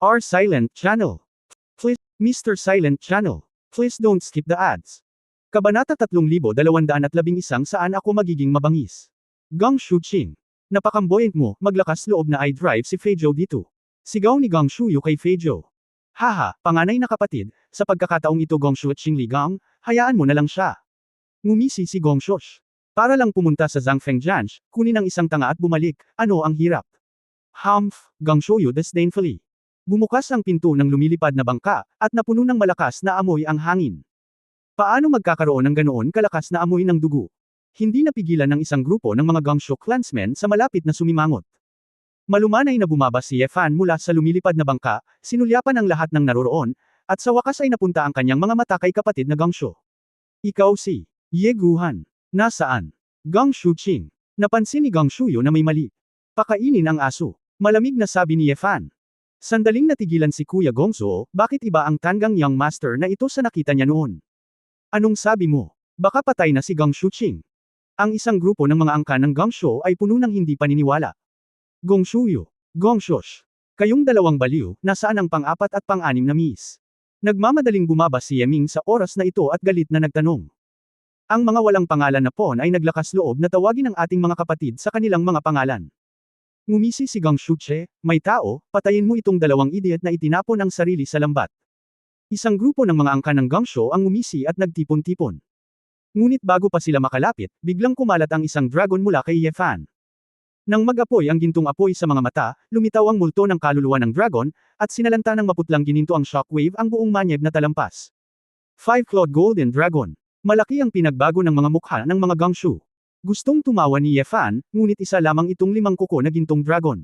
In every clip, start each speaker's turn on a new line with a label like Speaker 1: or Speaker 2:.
Speaker 1: R Silent Channel. Please, Mr. Silent Channel. Please don't skip the ads. Kabanata 3211 Saan ako magiging mabangis? Gang Shuqing. Napakamboyant mo, maglakas loob na i-drive si Feijo dito. Sigaw ni Gang Shuyu kay Feijo. Haha, panganay na kapatid, sa pagkakataong ito Gong Shuqing Ligang, hayaan mo na lang siya. Ngumisi si Gong Shush. Para lang pumunta sa Zhangfeng Jansh, kunin ang isang tanga at bumalik, ano ang hirap? Humph, Gang Shuyu disdainfully. Bumukas ang pinto ng lumilipad na bangka, at napuno ng malakas na amoy ang hangin. Paano magkakaroon ng ganoon kalakas na amoy ng dugo? Hindi napigilan ng isang grupo ng mga Gangshu clansmen sa malapit na sumimangot. Malumanay na bumaba si Ye Fan mula sa lumilipad na bangka, sinulyapan ang lahat ng naroroon, at sa wakas ay napunta ang kanyang mga mata kay kapatid na Gangshu. Ikaw si Ye Guhan. Nasaan? Gang Shuqing. Napansin ni Gang Shuyo na may mali. Pakainin ang aso. Malamig na sabi ni Ye Fan. Sandaling natigilan si Kuya Gongsuo, bakit iba ang Tangang Young Master na ito sa nakita niya noon? Anong sabi mo? Baka patay na si Gang Shuqing. Ang isang grupo ng mga angkan ng Gangshu ay puno ng hindi paniniwala. Gong Shuyo. Gong Shush. Kayong dalawang baliw, nasaan ang pang-apat at pang-anim na miss? Nagmamadaling bumaba si Yeming sa oras na ito at galit na nagtanong. Ang mga walang pangalan na pon ay naglakas loob na tawagin ang ating mga kapatid sa kanilang mga pangalan. Ngumisi si Gang Shuche, may tao, patayin mo itong dalawang idiot na itinapon ang sarili sa lambat. Isang grupo ng mga angkan ng Gangshu ang ngumisi at nagtipon-tipon. Ngunit bago pa sila makalapit, biglang kumalat ang isang dragon mula kay Ye Fan. Nang mag-apoy ang gintong apoy sa mga mata, lumitaw ang multo ng kaluluwa ng dragon, at sinalanta ng maputlang gininto ang shockwave ang buong manyeg na talampas. 5-clawed golden dragon. Malaki ang pinagbago ng mga mukha ng mga Gangshu. Gustong tumawa ni Ye Fan, ngunit isa lamang itong 5 kuko na gintong dragon.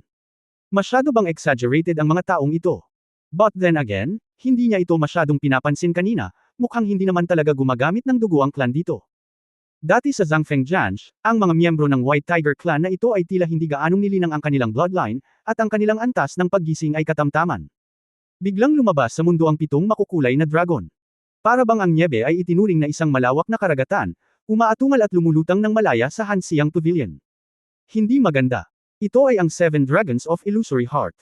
Speaker 1: Masyado bang exaggerated ang mga taong ito? But then again, hindi niya ito masyadong pinapansin kanina, mukhang hindi naman talaga gumagamit ng dugo ang clan dito. Dati sa Zhangfeng Jansh, ang mga miyembro ng White Tiger clan na ito ay tila hindi gaanong nilinang ang kanilang bloodline, at ang kanilang antas ng paggising ay katamtaman. Biglang lumabas sa mundo ang 7 makukulay na dragon. Para bang ang niebe ay itinuring na isang malawak na karagatan, umaatungal at lumulutang ng malaya sa Hansiang Pavilion. Hindi maganda. Ito ay ang 7 Dragons of Illusory Heart.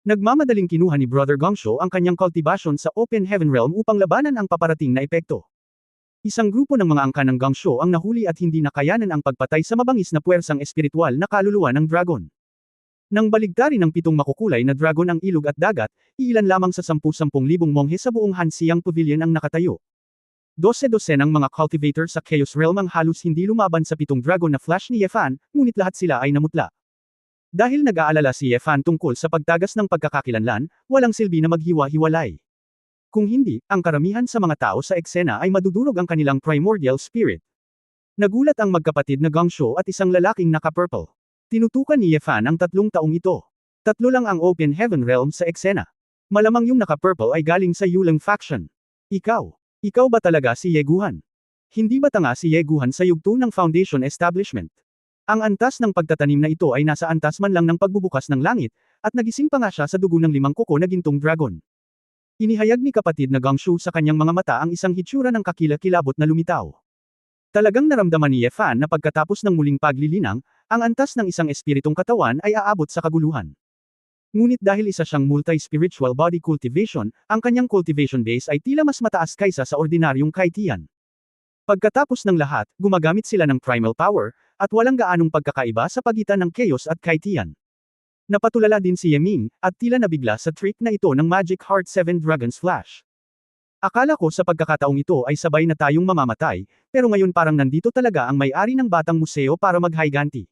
Speaker 1: Nagmamadaling kinuha ni Brother Gangshu ang kanyang cultivation sa Open Heaven Realm upang labanan ang paparating na epekto. Isang grupo ng mga angkan ng Gangshu ang nahuli at hindi nakayanan ang pagpatay sa mabangis na puwersang espiritual na kaluluwa ng dragon. Nang baligtarin ng 7 makukulay na dragon ang ilog at dagat, iilan lamang sa 10,000 monghe sa buong Hansiang Pavilion ang nakatayo. 12 ng mga cultivator sa Chaos Realm ang halos hindi lumaban sa 7 dragon na flash ni Ye Fan, ngunit lahat sila ay namutla. Dahil nag-aalala si Ye Fan tungkol sa pagtagas ng pagkakakilanlan, walang silbi na maghiwa-hiwalay. Kung hindi, ang karamihan sa mga tao sa eksena ay madudurog ang kanilang primordial spirit. Nagulat ang magkapatid na Gangshu at isang lalaking naka-purple. Tinutukan ni Ye Fan ang 3 taong ito. 3 lang ang Open Heaven Realm sa eksena. Malamang yung naka-purple ay galing sa Yuleng faction. Ikaw ba talaga si Ye Guhan? Hindi ba tanga si Ye Guhan sa yugto ng Foundation Establishment? Ang antas ng pagtatanim na ito ay nasa antas man lang ng pagbubukas ng langit, at nagising pa nga siya sa dugo ng 5 kuko na gintong dragon. Inihayag ni kapatid na Gangshu sa kanyang mga mata ang isang hitsura ng kakilakilabot na lumitaw. Talagang naramdaman ni Ye Fan na pagkatapos ng muling paglilinang, ang antas ng isang espiritong katawan ay aabot sa kaguluhan. Ngunit dahil isa siyang multi-spiritual body cultivation, ang kanyang cultivation base ay tila mas mataas kaysa sa ordinaryong kaitian. Pagkatapos ng lahat, gumagamit sila ng primal power, at walang gaanong pagkakaiba sa pagitan ng chaos at kaitian. Napatulala din si Yeming, at tila nabigla sa trick na ito ng Magic Heart 7 Dragons Flash. Akala ko sa pagkakataong ito ay sabay na tayong mamamatay, pero ngayon parang nandito talaga ang may-ari ng batang museo para maghayganti.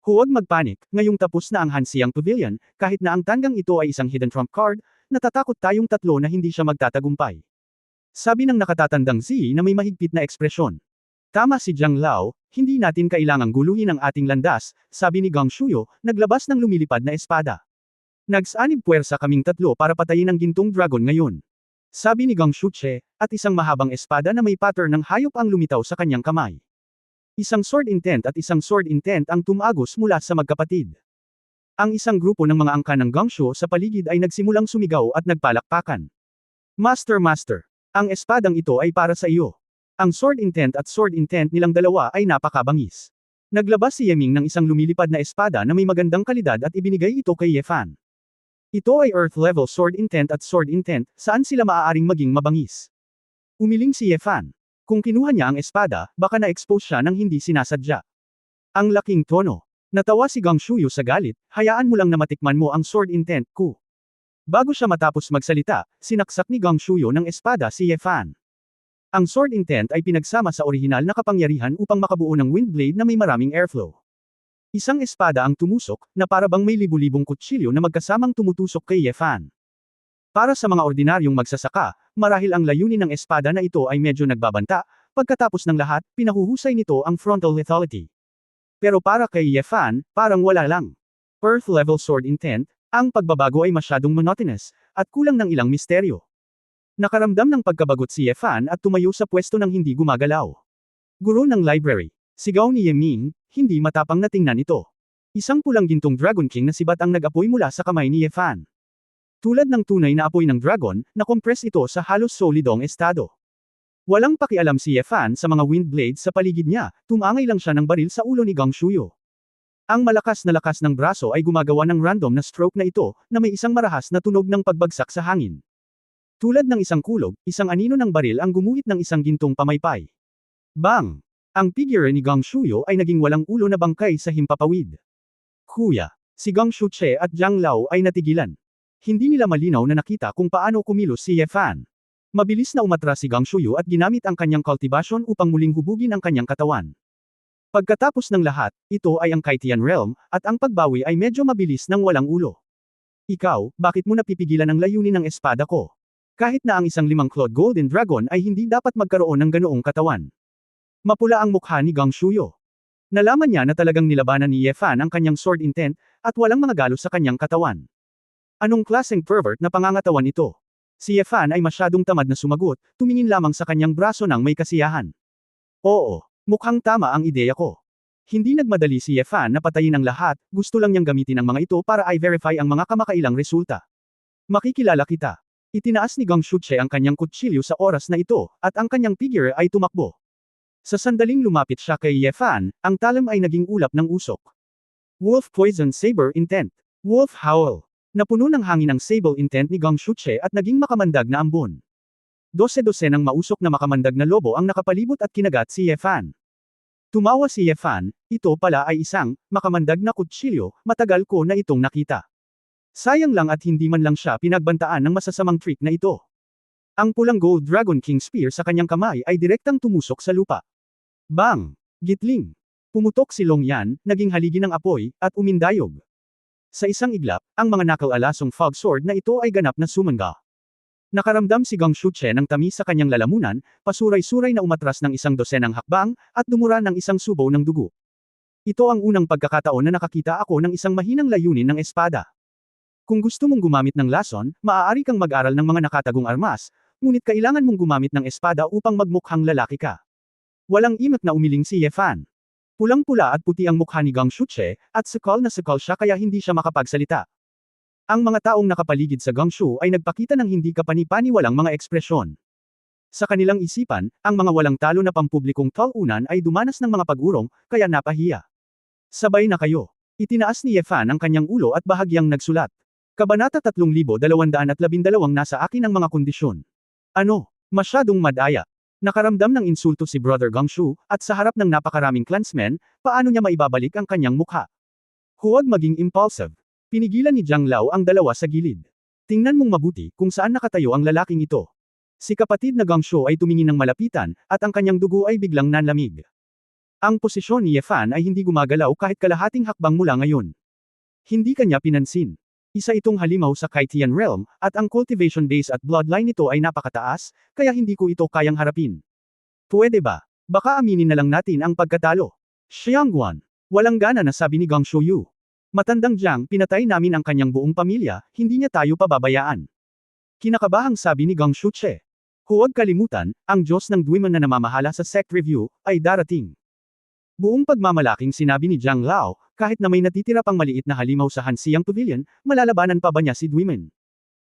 Speaker 1: Huwag magpanik, ngayong tapos na ang Hansiang Pavilion, kahit na ang tanggang ito ay isang hidden trump card, natatakot tayong 3 na hindi siya magtatagumpay. Sabi ng nakatatandang Zi na may mahigpit na ekspresyon. Tama si Jiang Lao, hindi natin kailangang guluhin ang ating landas, sabi ni Gang Shuyo, naglabas ng lumilipad na espada. Nagsanib puwersa kaming 3 para patayin ang gintong dragon ngayon. Sabi ni Gang Shuche, at isang mahabang espada na may pattern ng hayop ang lumitaw sa kanyang kamay. Isang sword intent at isang sword intent ang tumagos mula sa magkapatid. Ang isang grupo ng mga angkan ng Gangshu sa paligid ay nagsimulang sumigaw at nagpalakpakan. Master, ang espadang ito ay para sa iyo. Ang sword intent at sword intent nilang dalawa ay napakabangis. Naglabas si Yeming ng isang lumilipad na espada na may magandang kalidad at ibinigay ito kay Ye Fan. Ito ay Earth-level Sword Intent at Sword Intent, saan sila maaaring maging mabangis. Umiling si Ye Fan. Kung kinuha niya ang espada, baka na-expose siya ng hindi sinasadya. Ang laking tono. Natawa si Gang Shuyu sa galit, hayaan mo lang na matikman mo ang Sword Intent ko. Bago siya matapos magsalita, sinaksak ni Gang Shuyu ng espada si Ye Fan. Ang Sword Intent ay pinagsama sa orihinal na kapangyarihan upang makabuo ng wind blade na may maraming airflow. Isang espada ang tumusok, na para bang may libu-libong kutsilyo na magkasamang tumutusok kay Ye Fan. Para sa mga ordinaryong magsasaka, marahil ang layunin ng espada na ito ay medyo nagbabanta, pagkatapos ng lahat, pinahuhusay nito ang frontal lethality. Pero para kay Ye Fan, parang wala lang. Earth-level Sword Intent, ang pagbabago ay masyadong monotonous, at kulang ng ilang misteryo. Nakaramdam ng pagkabagot si Ye Fan at tumayo sa pwesto ng hindi gumagalaw. Guro ng library. Sigaw ni Ye Ming, hindi matapang na tingnan ito. Isang pulang gintong Dragon King na sibat ang nag-apoy mula sa kamay ni Ye Fan. Tulad ng tunay na apoy ng dragon, na-compress ito sa halos solidong estado. Walang pakialam si Ye Fan sa mga wind blades sa paligid niya, tumangay lang siya ng baril sa ulo ni Gang Shuyu. Ang malakas na lakas ng braso ay gumagawa ng random na stroke na ito, na may isang marahas na tunog ng pagbagsak sa hangin. Tulad ng isang kulog, isang anino ng baril ang gumuhit ng isang gintong pamaypay. Bang! Ang figure ni Gang Shuyu ay naging walang ulo na bangkay sa himpapawid. Kuya, si Gang Shuche at Jiang Lao ay natigilan. Hindi nila malinaw na nakita kung paano kumilos si Ye Fan. Mabilis na umatras si Gang Shuyu at ginamit ang kanyang cultivation upang muling hubugin ang kanyang katawan. Pagkatapos ng lahat, ito ay ang Kaitian Realm, at ang pagbawi ay medyo mabilis ng walang ulo. Ikaw, bakit mo napipigilan ang layunin ng espada ko? Kahit na ang isang 5-clawed Golden Dragon ay hindi dapat magkaroon ng ganoong katawan. Mapula ang mukha ni Gang Shuyu. Nalaman niya na talagang nilabanan ni Ye Fan ang kanyang Sword Intent, at walang mga galos sa kanyang katawan. Anong klaseng pervert na pangangatawan ito? Si Ye Fan ay masyadong tamad na sumagot, tumingin lamang sa kanyang braso ng may kasiyahan. Oo, mukhang tama ang ideya ko. Hindi nagmadali si Ye Fan na patayin ang lahat, gusto lang niyang gamitin ang mga ito para i-verify ang mga kamakailang resulta. Makikilala kita. Itinaas ni Gang Shuche ang kanyang kutsilyo sa oras na ito, at ang kanyang figure ay tumakbo. Sa sandaling lumapit siya kay Ye Fan, ang talam ay naging ulap ng usok. Wolf Poison Saber Intent. Wolf Howl. Napuno ng hangin ang sable intent ni Gang Shuche at naging makamandag na ambon. 12 ng mausok na makamandag na lobo ang nakapalibot at kinagat si Ye Fan. Tumawa si Ye Fan, ito pala ay isang makamandag na kutsilyo, matagal ko na itong nakita. Sayang lang at hindi man lang siya pinagbantaan ng masasamang trick na ito. Ang pulang Gold Dragon King Spear sa kanyang kamay ay direktang tumusok sa lupa. Bang! Gitling! Pumutok si Long Yan, naging haligi ng apoy, at umindayog. Sa isang iglap, ang mga nakal-alasong fog sword na ito ay ganap na sumangga. Nakaramdam si Gang Shuche ng tamis sa kanyang lalamunan, pasuray-suray na umatras ng 12 hakbang, at dumura ng isang subaw ng dugo. Ito ang unang pagkakataon na nakakita ako ng isang mahinang layunin ng espada. Kung gusto mong gumamit ng lason, maaari kang mag-aral ng mga nakatagong armas, ngunit kailangan mong gumamit ng espada upang magmukhang lalaki ka. Walang imak na umiling si Ye Fan. Pulang-pula at puti ang mukha ni Gang Shuche, at sakal na sakal siya kaya hindi siya makapagsalita. Ang mga taong nakapaligid sa Gang Shu ay nagpakita ng hindi kapani-paniwalang mga ekspresyon. Sa kanilang isipan, ang mga walang talo na pampublikong talunan ay dumanas ng mga pag-urong, kaya napahiya. Sabay na kayo. Itinaas ni Ye Fan ang kanyang ulo at bahagyang nagsulat. Kabanata 3212 nasa akin ang mga kondisyon. Ano? Masyadong madaya. Nakaramdam ng insulto si Brother Gang Shu, at sa harap ng napakaraming clansmen, paano niya maibabalik ang kanyang mukha? Huwag maging impulsive. Pinigilan ni Jiang Lao ang dalawa sa gilid. Tingnan mong mabuti kung saan nakatayo ang lalaking ito. Si kapatid na Gang Shu ay tumingin ng malapitan, at ang kanyang dugo ay biglang nanlamig. Ang posisyon ni Ye Fan ay hindi gumagalaw kahit kalahating hakbang mula ngayon. Hindi kanya pinansin. Isa itong halimaw sa Kaitian Realm, at ang cultivation base at bloodline nito ay napakataas, kaya hindi ko ito kayang harapin. Pwede ba? Baka aminin na lang natin ang pagkatalo. Xiangguan. Walang gana na sabi ni Gang Shuyu. Matandang Jiang, pinatay namin ang kanyang buong pamilya, hindi niya tayo pababayaan. Kinakabahang sabi ni Gang Shuche. Huwag kalimutan, ang Diyos ng Dwemer na namamahala sa sect review, ay darating. Buong pagmamalaking sinabi ni Jiang Lao, kahit na may natitira pang maliit na halimaw sa Hansiang Pavilion, malalabanan pa ba niya si Dwemer?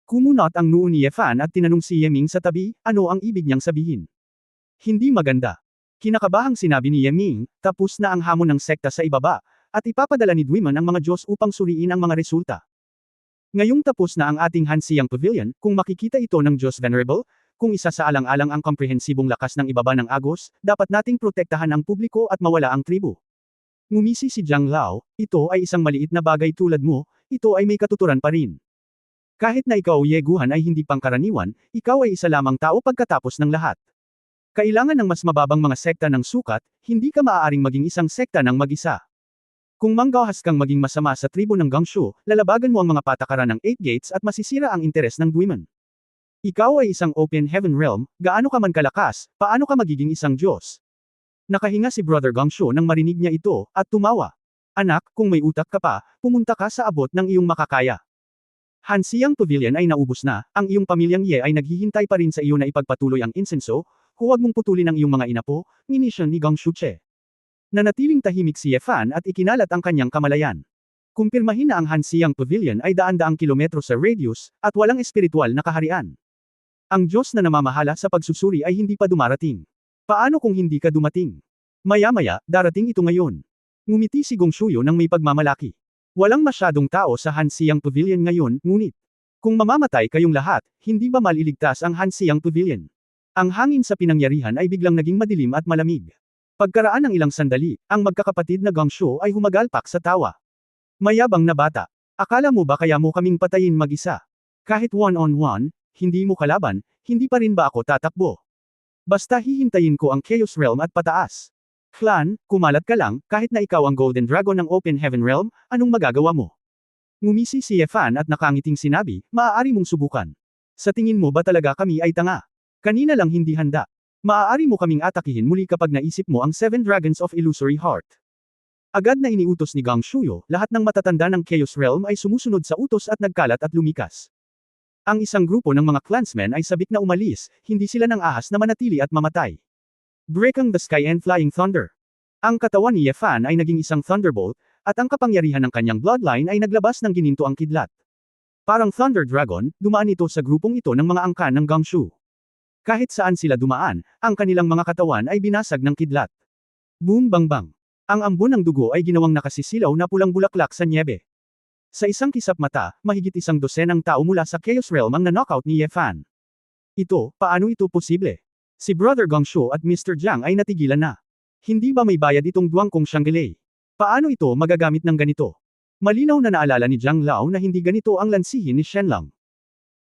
Speaker 1: Kumunot ang noo ni Ye Fan at tinanong si Ye Ming sa tabi, ano ang ibig niyang sabihin? Hindi maganda. Kinakabahang sinabi ni Ye Ming, tapos na ang hamon ng sekta sa ibaba, at ipapadala ni Dwemer ang mga Diyos upang suriin ang mga resulta. Ngayong tapos na ang ating Hansiyang Pavilion, kung makikita ito ng Diyos Venerable, kung isa sa alang-alang ang komprehensibong lakas ng ibaba ng Agos, dapat nating protektahan ang publiko at mawala ang tribo. Ngumisi si Jiang Lao, ito ay isang maliit na bagay tulad mo, ito ay may katuturan pa rin. Kahit na ikaw Yeguhan ay hindi pangkaraniwan, ikaw ay isa lamang tao pagkatapos ng lahat. Kailangan ng mas mababang mga sekta ng sukat, hindi ka maaaring maging isang sekta ng mag-isa. Kung manggahas kang maging masama sa tribo ng Gangshu, lalabagan mo ang mga patakaran ng 8 gates at masisira ang interes ng Dweman. Ikaw ay isang open heaven realm, gaano ka man kalakas, paano ka magiging isang Diyos? Nakahinga si Brother Gangshu nang marinig niya ito, at tumawa. Anak, kung may utak ka pa, pumunta ka sa abot ng iyong makakaya. Hansiyang Pavilion ay naubos na, ang iyong pamilyang Ye ay naghihintay pa rin sa iyo na ipagpatuloy ang insenso, huwag mong putulin ang iyong mga inapo, ninisyon ni Gangshu Che. Nanatiling tahimik si Ye Fan at ikinalat ang kanyang kamalayan. Kumpirmahin na ang Hansiyang Pavilion ay daan-daang kilometro sa radius, at walang espiritual na kaharian. Ang Diyos na namamahala sa pagsusuri ay hindi pa dumarating. Paano kung hindi ka dumating? Maya-maya, darating ito ngayon. Ngumiti si Gongshuyo nang may pagmamalaki. Walang masyadong tao sa Hansiyang Pavilion ngayon, ngunit kung mamamatay kayong lahat, hindi ba maliligtas ang Hansiyang Pavilion? Ang hangin sa pinangyarihan ay biglang naging madilim at malamig. Pagkaraan ng ilang sandali, ang magkakapatid na Gangshu ay humagalpak sa tawa. Mayabang na bata. Akala mo ba kaya mo kaming patayin mag-isa? Kahit one-on-one, hindi mo kalaban, hindi pa rin ba ako tatakbo? Basta hihintayin ko ang Chaos Realm at pataas. Clan, kumalat ka lang, kahit na ikaw ang Golden Dragon ng Open Heaven Realm, anong magagawa mo? Ngumisi si Ye Fan at nakangiting sinabi, maaari mong subukan. Sa tingin mo ba talaga kami ay tanga? Kanina lang hindi handa. Maaari mo kaming atakihin muli kapag naisip mo ang 7 Dragons of Illusory Heart. Agad na iniutos ni Gangshuyo, lahat ng matatanda ng Chaos Realm ay sumusunod sa utos at nagkalat at lumikas. Ang isang grupo ng mga clansmen ay sabik na umalis, hindi sila nang ahas na manatili at mamatay. Breaking the sky and flying thunder. Ang katawan ni Ye Fan ay naging isang thunderbolt, at ang kapangyarihan ng kanyang bloodline ay naglabas ng gininto ang kidlat. Parang Thunder Dragon, dumaan ito sa grupong ito ng mga angkan ng Gangshu. Kahit saan sila dumaan, ang kanilang mga katawan ay binasag ng kidlat. Boom bang bang. Ang ambon ng dugo ay ginawang nakasisilaw na pulang bulaklak sa niebe. Sa isang kisap mata, mahigit 100 tao mula sa Chaos Realm ang na-knockout ni Ye Fan. Ito, paano ito posible? Si Brother Gangshu at Mr. Jiang ay natigilan na. Hindi ba may bayad itong duwangkong Shanghai? Paano ito magagamit ng ganito? Malinaw na naalala ni Jiang Lao na hindi ganito ang lansihin ni Shenlong.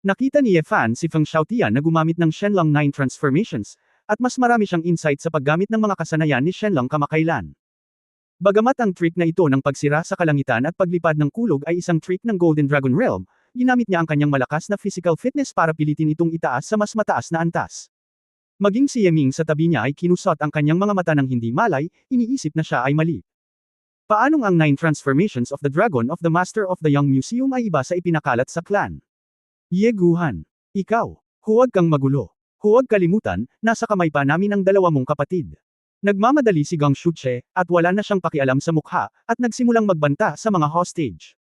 Speaker 1: Nakita ni Ye Fan si Feng Xiaotian na gumamit ng Shenlong 9 transformations, at mas marami siyang insight sa paggamit ng mga kasanayan ni Shenlong kamakailan. Bagamat ang trick na ito ng pagsira sa kalangitan at paglipad ng kulog ay isang trick ng Golden Dragon Realm, ginamit niya ang kanyang malakas na physical fitness para pilitin itong itaas sa mas mataas na antas. Maging si Yeming sa tabi niya ay kinusot ang kanyang mga mata ng hindi malay, iniisip na siya ay mali. Paanong ang 9 transformations of the Dragon of the Master of the Young Museum ay iba sa ipinakalat sa clan? Yeguhan. Ikaw. Huwag kang magulo. Huwag kalimutan, nasa kamay pa namin ang dalawa mong kapatid. Nagmamadali si Gangshu Che, at wala na siyang pakialam sa mukha, at nagsimulang magbanta sa mga hostage.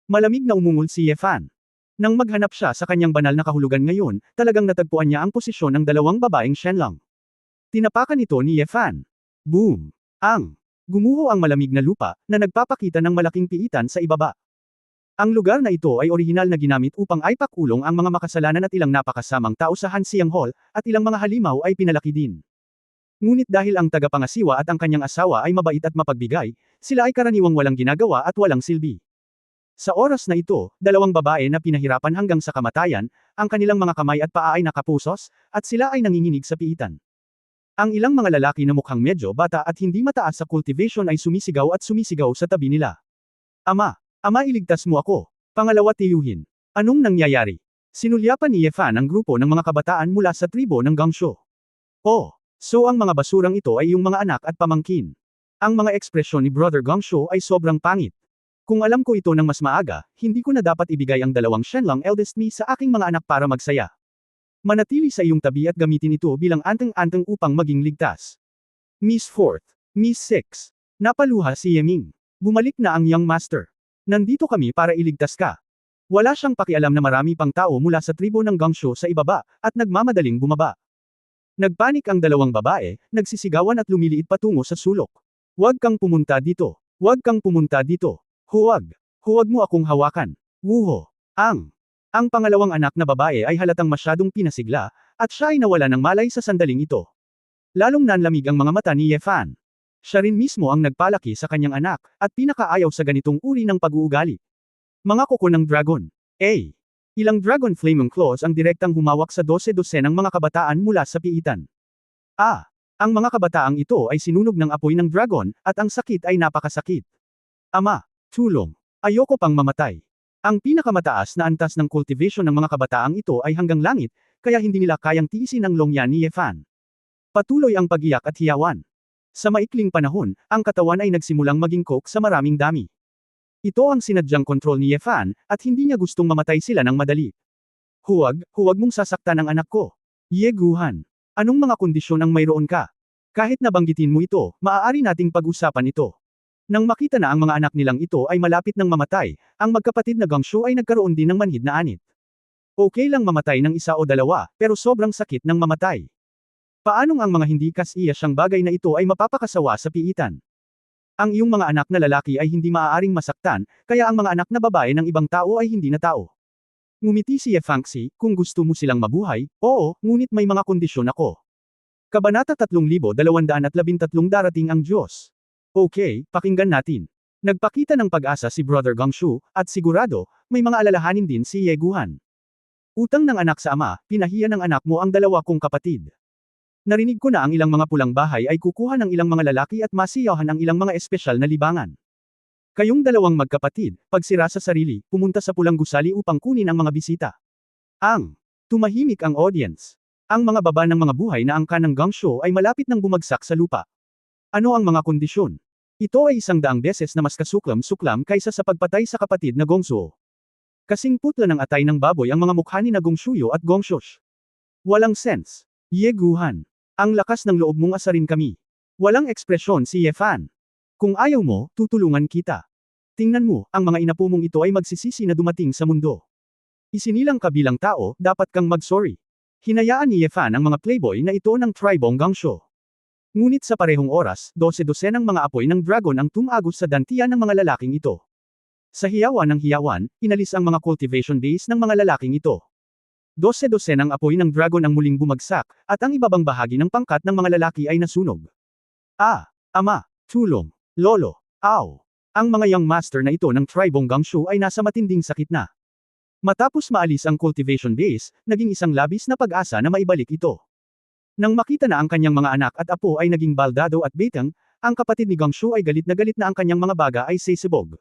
Speaker 1: Malamig na umungol si Ye Fan. Nang maghanap siya sa kanyang banal na kahulugan ngayon, talagang natagpuan niya ang posisyon ng dalawang babaeng Shenlong. Tinapakan ito ni Ye Fan. Boom! Gumuho ang malamig na lupa, na nagpapakita ng malaking piitan sa ibaba. Ang lugar na ito ay orihinal na ginamit upang aipakulong ang mga makasalanan at ilang napakasamang tao sa Hansiyang Hall, at ilang mga halimaw ay pinalaki din. Ngunit dahil ang tagapangasiwa at ang kanyang asawa ay mabait at mapagbigay, sila ay karaniwang walang ginagawa at walang silbi. Sa oras na ito, dalawang babae na pinahirapan hanggang sa kamatayan, ang kanilang mga kamay at paa ay nakapusos, at sila ay nanginginig sa piitan. Ang ilang mga lalaki na mukhang medyo bata at hindi mataas sa cultivation ay sumisigaw at sumisigaw sa tabi nila. Ama, iligtas mo ako. Pangalawa tiyuhin. Anong nangyayari? Sinulyapan ni Ye Fan ang grupo ng mga kabataan mula sa tribo ng Gangshu. Oh, so ang mga basurang ito ay iyong mga anak at pamangkin. Ang mga ekspresyon ni Brother Gangshu ay sobrang pangit. Kung alam ko ito ng mas maaga, hindi ko na dapat ibigay ang dalawang Shenlong eldest me sa aking mga anak para magsaya. Manatili sa iyong tabi at gamitin ito bilang anteng-anteng upang maging ligtas. Miss 4th. Miss 6. Napaluha si Yeming. Bumalik na ang young master. Nandito kami para iligtas ka. Wala siyang pakialam na marami pang tao mula sa tribo ng Gangshu sa ibaba, at nagmamadaling bumaba. Nagpanik ang dalawang babae, nagsisigawan at lumiliit patungo sa sulok. Huwag kang pumunta dito. Huwag kang pumunta dito. Huwag. Huwag mo akong hawakan. Wuho. Ang pangalawang anak na babae ay halatang masyadong pinasigla, at siya ay nawala ng malay sa sandaling ito. Lalong nanlamig ang mga mata ni Yefan. Siya rin mismo ang nagpalaki sa kanyang anak, at pinakaayaw sa ganitong uri ng pag-uugali. Mga kuko ng dragon. Ilang dragon flaming claws ang direktang humawak sa 12 ng mga kabataan mula sa piitan. Ang mga kabataang ito ay sinunog ng apoy ng dragon, at ang sakit ay napakasakit. Ama, tulong. Ayoko pang mamatay. Ang pinakamataas na antas ng cultivation ng mga kabataang ito ay hanggang langit, kaya hindi nila kayang tiisin ang longyan ni Yefan. Patuloy ang pag-iyak at hiyawan. Sa maikling panahon, ang katawan ay nagsimulang maging coke sa maraming dami. Ito ang sinadyang kontrol ni Yefan, at hindi niya gustong mamatay sila ng madali. Huwag mong sasaktan ang anak ko. Ye Guhan. Anong mga kondisyon ang mayroon ka? Kahit nabanggitin mo ito, maaari nating pag-usapan ito. Nang makita na ang mga anak nilang ito ay malapit ng mamatay, ang magkapatid na Gangshu ay nagkaroon din ng manhid na anit. Okay lang mamatay ng isa o dalawa, pero sobrang sakit ng mamatay. Paanong ang mga hindi kasiyasyang bagay na ito ay mapapakasawa sa piitan? Ang iyong mga anak na lalaki ay hindi maaaring masaktan, kaya ang mga anak na babae ng ibang tao ay hindi na tao. Ngumiti si Yefangxi, kung gusto mo silang mabuhay, oo, ngunit may mga kondisyon ako. Kabanata 3213 darating ang Diyos. Okay, pakinggan natin. Nagpakita ng pag-asa si Brother Gangshu, at sigurado, may mga alalahanin din si Ye Guhan. Utang ng anak sa ama, pinahiya ng anak mo ang dalawa kong kapatid. Narinig ko na ang ilang mga pulang bahay ay kukuha ng ilang mga lalaki at masiyahan ang ilang mga espesyal na libangan. Kayong dalawang magkapatid, pagsira sa sarili, pumunta sa pulang gusali upang kunin ang mga bisita. Tumahimik ang audience. Ang mga baba ng mga buhay na angkan ng Gangshu ay malapit nang bumagsak sa lupa. Ano ang mga kondisyon? Ito ay 100 beses na mas kasuklam-suklam kaysa sa pagpatay sa kapatid na Gongsuo. Kasing putla ng atay ng baboy ang mga mukha ni na Gongshuyo at Gongshush. Walang sense. Ye Guhan. Ang lakas ng loob mong asarin kami. Walang ekspresyon si Yefan. Kung ayaw mo, tutulungan kita. Tingnan mo, ang mga inapo mong ito ay magsisisi na dumating sa mundo. Isinilang ka bilang tao, dapat kang mag-sorry. Hinayaan ni Yefan ang mga playboy na ito ng tribong Gangshu. Ngunit sa parehong oras, 12 ng mga apoy ng dragon ang tumagos sa dantian ng mga lalaking ito. Sa hiyawan ng hiyawan, inalis ang mga cultivation base ng mga lalaking ito. 12 ng apoy ng dragon ang muling bumagsak, at ang ibabang bahagi ng pangkat ng mga lalaki ay nasunog. Ama, tulong, lolo, Ang mga young master na ito ng tribong Gangshu ay nasa matinding sakit na. Matapos maalis ang cultivation base, naging isang labis na pag-asa na maibalik ito. Nang makita na ang kanyang mga anak at apo ay naging baldado at betang, ang kapatid ni Gangshu ay galit na ang kanyang mga baga ay sisibog.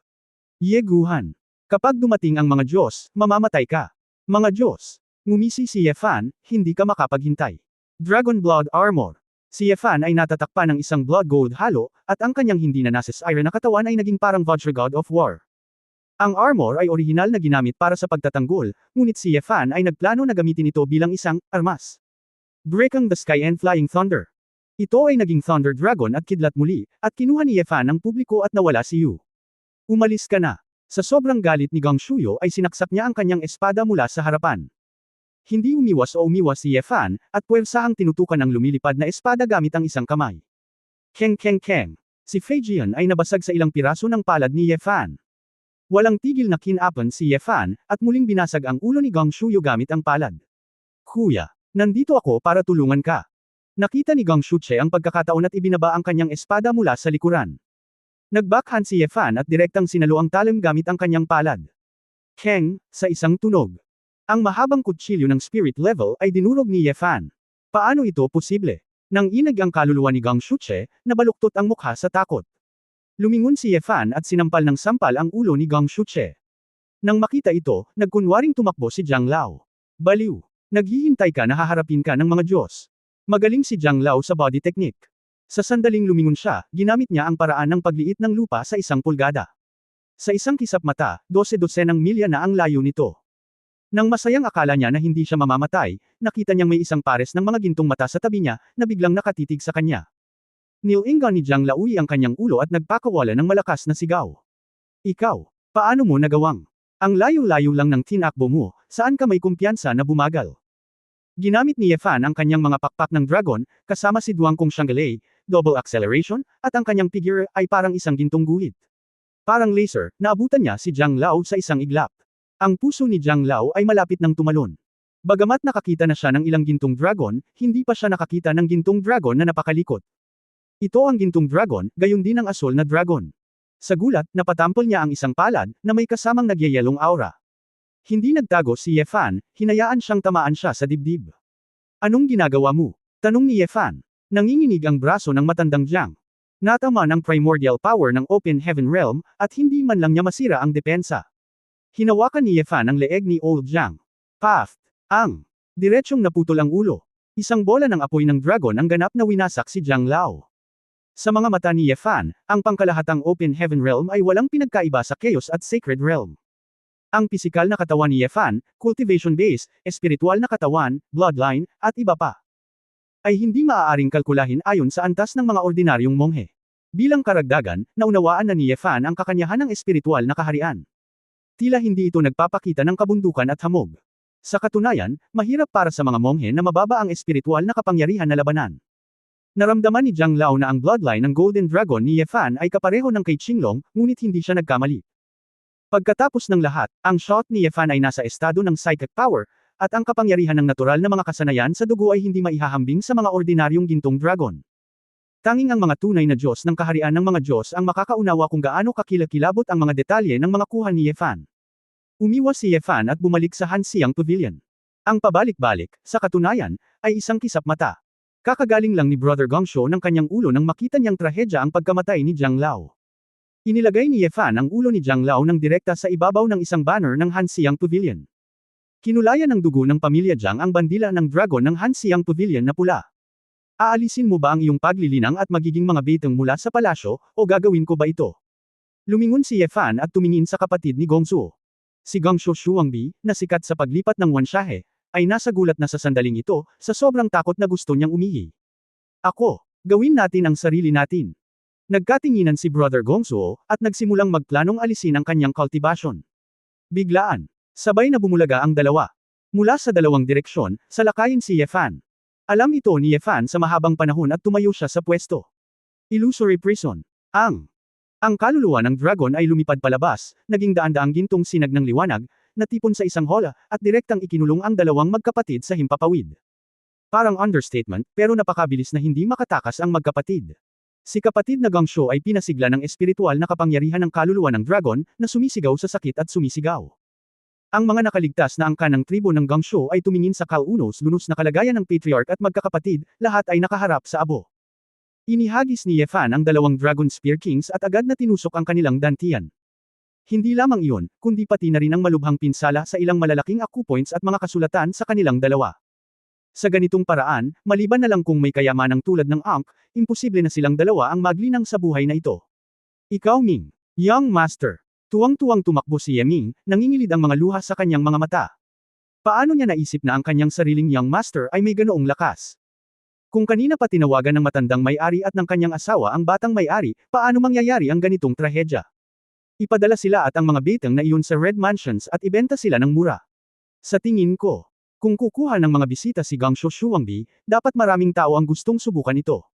Speaker 1: Ye Guhan. Kapag dumating ang mga Diyos, mamamatay ka. Mga Diyos. Ngumisi si Yefan, hindi ka makapaghintay. Dragon Blood Armor. Si Yefan ay natatakpan ng isang blood gold halo, at ang kanyang hindi na nasis iron na katawan ay naging parang Vajra God of War. Ang armor ay orihinal na ginamit para sa pagtatanggol, ngunit si Yefan ay nagplano na gamitin ito bilang isang armas. Breaking the Sky and Flying Thunder. Ito ay naging Thunder Dragon at kidlat muli, at kinuha ni Yefan ang publiko at nawala si Yu. Umalis ka na. Sa sobrang galit ni Gangshuyo ay sinaksak niya ang kanyang espada mula sa harapan. Hindi umiwas si Yefan, at puwersa ang tinutukan ng lumilipad na espada gamit ang isang kamay. Keng. Si Feijian ay nabasag sa ilang piraso ng palad ni Yefan. Walang tigil na kinapan si Yefan, at muling binasag ang ulo ni Gangshuyo gamit ang palad. Kuya. Nandito ako para tulungan ka. Nakita ni Gangshuche ang pagkakataon at ibinaba ang kanyang espada mula sa likuran. Nagbackhand si Yefan at direktang sinalo ang talim gamit ang kanyang palad. Keng, sa isang tunog. Ang mahabang kutsilyo ng spirit level ay dinurog ni Yefan. Paano ito posible? Nang inag ang kaluluwa ni Gangshuche, nabaluktot ang mukha sa takot. Lumingon si Yefan at sinampal ng sampal ang ulo ni Gangshuche. Nang makita ito, nagkunwaring tumakbo si Jiang Lao. Baliw. Naghihintay ka na haharapin ka ng mga Diyos. Magaling si Jiang Lao sa body technique. Sa sandaling lumingon siya, ginamit niya ang paraan ng pagliit ng lupa sa 1 pulgada. Sa isang kisap mata, 12 ng milya na ang layo nito. Nang masayang akala niya na hindi siya mamamatay, nakita niyang may isang pares ng mga gintong mata sa tabi niya, na biglang nakatitig sa kanya. Nilingan ni Jiang Lao ang kanyang ulo at nagpakawala ng malakas na sigaw. Ikaw, paano mo nagawang? Ang layo-layo lang ng tinakbo mo, saan ka may kumpiyansa na bumagal? Ginamit ni Yefan ang kanyang mga pakpak ng dragon, kasama si Duangkong Shangalei, double acceleration, at ang kanyang figure ay parang isang gintong guhit. Parang laser, naabutan niya si Jiang Lao sa isang iglap. Ang puso ni Jiang Lao ay malapit ng tumalon. Bagamat nakakita na siya ng ilang gintong dragon, hindi pa siya nakakita ng gintong dragon na napakalikot. Ito ang gintong dragon, gayon din ang asul na dragon. Sa gulat, napatampol niya ang isang palad, na may kasamang nagyayelong aura. Hindi nagtago si Ye Fan, hinayaan siyang tamaan siya sa dibdib. Anong ginagawa mo? Tanong ni Ye Fan. Nanginginig ang braso ng matandang Jiang. Natama ng primordial power ng Open Heaven Realm, at hindi man lang niya masira ang depensa. Hinawakan ni Ye Fan ang leeg ni Old Jiang. Paft! Ang! Diretsyong naputol ang ulo. Isang bola ng apoy ng dragon ang ganap na winasak si Jiang Lao. Sa mga mata ni Ye Fan, ang pangkalahatang Open Heaven Realm ay walang pinagkaiba sa Chaos at Sacred Realm. Ang pisikal na katawan ni Ye Fan, cultivation base, espiritual na katawan, bloodline, at iba pa, ay hindi maaaring kalkulahin ayon sa antas ng mga ordinaryong monghe. Bilang karagdagan, naunawaan na ni Ye Fan ang kakanyahan ng espiritual na kaharian. Tila hindi ito nagpapakita ng kabundukan at hamog. Sa katunayan, mahirap para sa mga monghe na mababa ang espiritual na kapangyarihan na labanan. Naramdaman ni Jiang Lao na ang bloodline ng Golden Dragon ni Ye Fan ay kapareho ng kay Qinglong, ngunit hindi siya nagkamali. Pagkatapos ng lahat, ang shot ni Ye Fan ay nasa estado ng psychic power, at ang kapangyarihan ng natural na mga kasanayan sa dugo ay hindi maihahambing sa mga ordinaryong gintong dragon. Tanging ang mga tunay na Diyos ng kaharian ng mga Diyos ang makakaunawa kung gaano kakilakilabot ang mga detalye ng mga kuha ni Ye Fan. Umiwas si Ye Fan at bumalik sa Hanxiang Pavilion. Ang pabalik-balik, sa katunayan, ay isang kisap mata. Kakagaling lang ni Brother Gongsho ng kanyang ulo nang makita niyang trahedya ang pagkamatay ni Jiang Lao. Inilagay ni Ye Fan ang ulo ni Jiang Lao ng direkta sa ibabaw ng isang banner ng Hanxiang Pavilion. Kinulayan ng dugo ng pamilya Jiang ang bandila ng dragon ng Hanxiang Pavilion na pula. Aalisin mo ba ang iyong paglilinang at magiging mga betong mula sa palasyo, o gagawin ko ba ito? Lumingon si Ye Fan at tumingin sa kapatid ni Gongsuo. Si Gongsho Shuangbi, na sikat sa paglipat ng Wanshahe, ay nasa gulat na sa sandaling ito, sa sobrang takot na gusto niyang umihi. Ako, gawin natin ang sarili natin. Nagkatinginan si Brother Gongsuo, at nagsimulang magplanong alisin ang kanyang cultivation. Biglaan, sabay na bumulaga ang dalawa. Mula sa dalawang direksyon, salakayin si Ye Fan. Alam ito ni Ye Fan sa mahabang panahon at tumayo siya sa pwesto. Illusory prison. Ang kaluluwa ng dragon ay lumipad palabas, naging daan-daang gintong sinag ng liwanag, natipon sa isang hola, at direktang ikinulong ang dalawang magkapatid sa himpapawid. Parang understatement, pero napakabilis na hindi makatakas ang magkapatid. Si kapatid na Gongsho ay pinasigla ng espiritual na kapangyarihan ng kaluluwa ng dragon, na sumisigaw sa sakit at sumisigaw. Ang mga nakaligtas na angkan ng tribo ng Gongsho ay tumingin sa kaunos-lunos na kalagayan ng patriarch at magkakapatid, lahat ay nakaharap sa abo. Inihagis ni Ye Fan ang dalawang Dragon Spear Kings at agad na tinusok ang kanilang dantian. Hindi lamang iyon, kundi pati na rin ang malubhang pinsala sa ilang malalaking acupoints at mga kasulatan sa kanilang dalawa. Sa ganitong paraan, maliban na lang kung may kayamanang tulad ng Ankh, imposible na silang dalawa ang maglinang sa buhay na ito. Ikaw Ming, Young Master. Tuwang-tuwang tumakbo si Ye Ming, nangingilid ang mga luha sa kanyang mga mata. Paano niya naisip na ang kanyang sariling Young Master ay may ganoong lakas? Kung kanina pa tinawagan ng matandang may-ari at ng kanyang asawa ang batang may-ari, paano mangyayari ang ganitong trahedya? Ipadala sila at ang mga betang na iyon sa Red Mansions at ibenta sila ng mura. Sa tingin ko, kung kukuha ng mga bisita si Gongsho Shuangbi, dapat maraming tao ang gustong subukan ito.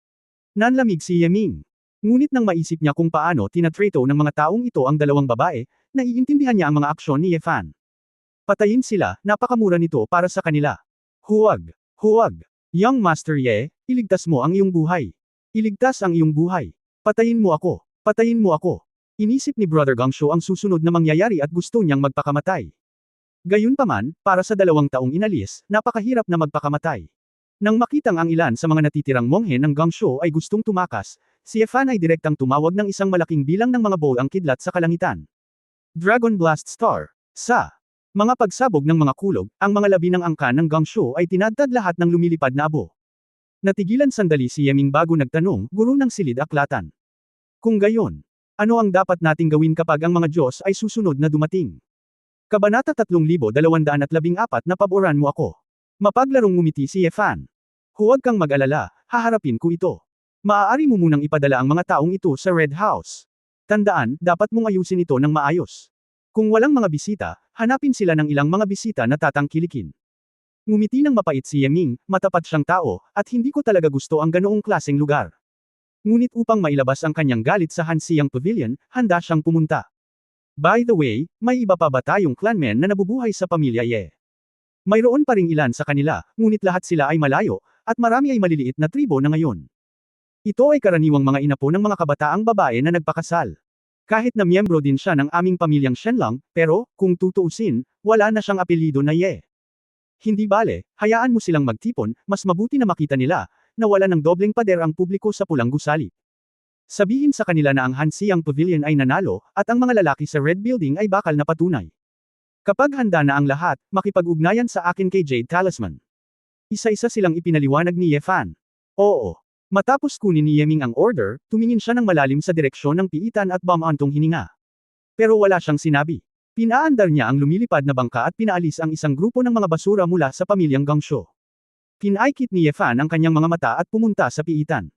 Speaker 1: Nanlamig si Ye Ming. Ngunit nang maisip niya kung paano tinatrato ng mga taong ito ang dalawang babae, naiintindihan niya ang mga aksyon ni Ye Fan. Patayin sila, napakamura nito para sa kanila. Huwag! Huwag! Young Master Ye, iligtas mo ang iyong buhay. Iligtas ang iyong buhay. Patayin mo ako. Patayin mo ako. Inisip ni Brother Gongsho ang susunod na mangyayari at gusto niyang magpakamatay. Gayunpaman, para sa 2 taong inalis, napakahirap na magpakamatay. Nang makitang ang ilan sa mga natitirang monghe ng Gongsho ay gustong tumakas, si Ye Fan ay direktang tumawag ng isang malaking bilang ng mga bowl ang kidlat sa kalangitan. Dragon Blast Star. Sa mga pagsabog ng mga kulog, ang mga labi ng angkan ng Gongsho ay tinadtad lahat ng lumilipad na abo. Natigilan sandali si Ye Ming bago nagtanong, guro ng silid aklatan. Kung gayon, ano ang dapat nating gawin kapag ang mga Diyos ay susunod na dumating? Kabanata 3214 na paboran mo ako. Mapaglarong ngumiti si Ye Fan. Huwag kang mag-alala, haharapin ko ito. Maaari mo munang ipadala ang mga taong ito sa Red House. Tandaan, dapat mong ayusin ito ng maayos. Kung walang mga bisita, hanapin sila ng ilang mga bisita na tatangkilikin. Ngumiti ng mapait si Ye Ming, matapat siyang tao, at hindi ko talaga gusto ang ganoong klaseng lugar. Ngunit upang mailabas ang kanyang galit sa Hanxiang Pavilion, handa siyang pumunta. By the way, may iba pa ba tayong clanmen na nabubuhay sa pamilya Ye? Mayroon pa ring ilan sa kanila, ngunit lahat sila ay malayo, at marami ay maliliit na tribo na ngayon. Ito ay karaniwang mga inapo ng mga kabataang babae na nagpakasal. Kahit na miyembro din siya ng aming pamilyang Shenlong, pero, kung tutuusin, wala na siyang apelyido na Ye. Hindi bale, hayaan mo silang magtipon, mas mabuti na makita nila, na wala ng dobleng pader ang publiko sa pulang gusali. Sabihin sa kanila na ang Hansiang Pavilion ay nanalo, at ang mga lalaki sa Red Building ay bakal na patunay. Kapag handa na ang lahat, makipag-ugnayan sa akin kay Jade Talisman. Isa-isa silang ipinaliwanag ni Ye Fan. Oo. Matapos kunin ni Yeming ang order, tumingin siya ng malalim sa direksyon ng piitan at bumantong hininga. Pero wala siyang sinabi. Pinaandar niya ang lumilipad na bangka at pinaalis ang isang grupo ng mga basura mula sa pamilyang Gangsho. Pinaikit ni Ye Fan ang kanyang mga mata at pumunta sa piitan.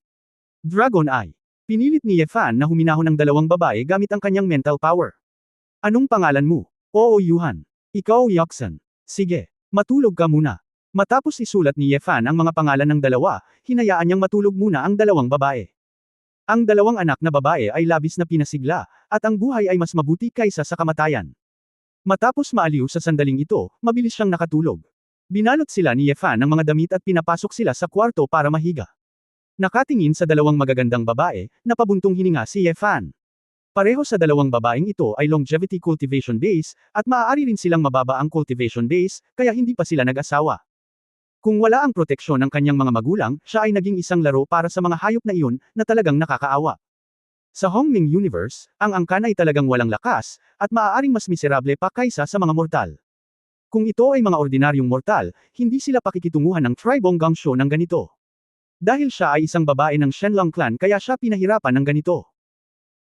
Speaker 1: Dragon Eye. Pinilit ni Ye Fan na huminahon ang dalawang babae gamit ang kanyang mental power. Anong pangalan mo? Oo Yuhan. Ikaw Yaksan. Sige, matulog ka muna. Matapos isulat ni Ye Fan ang mga pangalan ng dalawa, hinayaan niyang matulog muna ang dalawang babae. Ang dalawang anak na babae ay labis na pinasigla, at ang buhay ay mas mabuti kaysa sa kamatayan. Matapos maaliw sa sandaling ito, mabilis siyang nakatulog. Binalot sila ni Ye Fan ng mga damit at pinapasok sila sa kwarto para mahiga. Nakatingin sa dalawang magagandang babae, napabuntong hininga si Ye Fan. Pareho sa dalawang babaeng ito ay longevity cultivation base, at maaari rin silang mababa ang cultivation base, kaya hindi pa sila nag-asawa. Kung wala ang proteksyon ng kanyang mga magulang, siya ay naging isang laro para sa mga hayop na iyon, na talagang nakakaawa. Sa Hongming Universe, ang angkan ay talagang walang lakas, at maaaring mas miserable pa kaysa sa mga mortal. Kung ito ay mga ordinaryong mortal, hindi sila pakikitunguhan ng Tribong Gangsho ng ganito. Dahil siya ay isang babae ng Shenlong clan kaya siya pinahirapan ng ganito.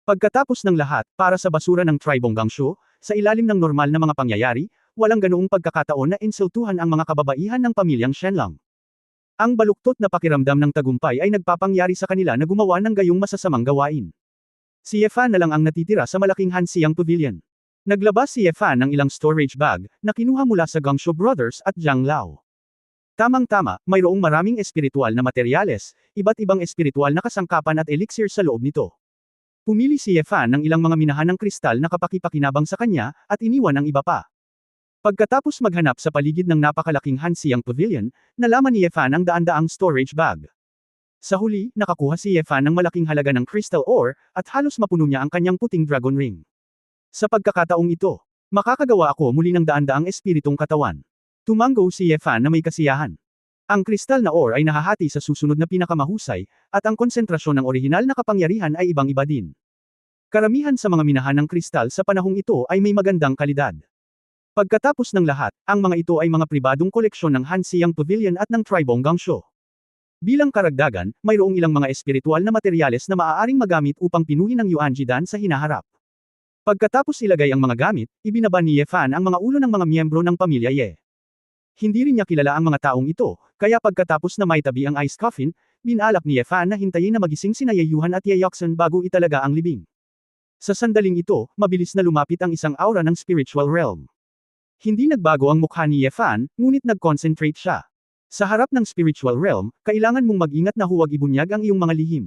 Speaker 1: Pagkatapos ng lahat, para sa basura ng Tribong Gangsho, sa ilalim ng normal na mga pangyayari, walang ganoong pagkakataon na insultuhan ang mga kababaihan ng pamilyang Shenlong. Ang baluktot na pakiramdam ng tagumpay ay nagpapangyari sa kanila na gumawa ng gayong masasamang gawain. Si Ye Fan na lang ang natitira sa malaking Hansiang Pavilion. Naglabas si Ye Fan ng ilang storage bag, na kinuha mula sa Gangsho Brothers at Jiang Lao. Tamang-tama, mayroong maraming espiritual na materyales, iba't ibang espiritual na kasangkapan at elixir sa loob nito. Pumili si Ye Fan ng ilang mga minahan ng kristal na kapakipakinabang sa kanya, at iniwan ang iba pa. Pagkatapos maghanap sa paligid ng napakalaking Hansiang Pavilion, nalaman ni Ye Fan ang daan-daang storage bag. Sa huli, nakakuha si Ye Fan ng malaking halaga ng crystal ore, at halos mapuno niya ang kanyang puting dragon ring. Sa pagkakataong ito, makakagawa ako muli ng daan-daang espiritong katawan. Tumanggo si Ye Fan na may kasiyahan. Ang kristal na ore ay nahahati sa susunod na pinakamahusay, at ang konsentrasyon ng orihinal na kapangyarihan ay ibang-iba din. Karamihan sa mga minahan ng kristal sa panahong ito ay may magandang kalidad. Pagkatapos ng lahat, ang mga ito ay mga pribadong koleksyon ng Hansiang Pavilion at ng Tribong Gangsho. Bilang karagdagan, mayroong ilang mga espiritual na materyales na maaaring magamit upang pinuhin ang Yuanjidan sa hinaharap. Pagkatapos ilagay ang mga gamit, ibinaba ni Ye Fan ang mga ulo ng mga miyembro ng pamilya Ye. Hindi rin niya kilala ang mga taong ito, kaya pagkatapos na maitabi ang ice coffin, binalak ni Ye Fan na hintayin na magising sina Ye Yuhan at Ye Yoxan bago italaga ang libing. Sa sandaling ito, mabilis na lumapit ang isang aura ng spiritual realm. Hindi nagbago ang mukha ni Ye Fan, ngunit nag-concentrate siya. Sa harap ng spiritual realm, kailangan mong mag-ingat na huwag ibunyag ang iyong mga lihim.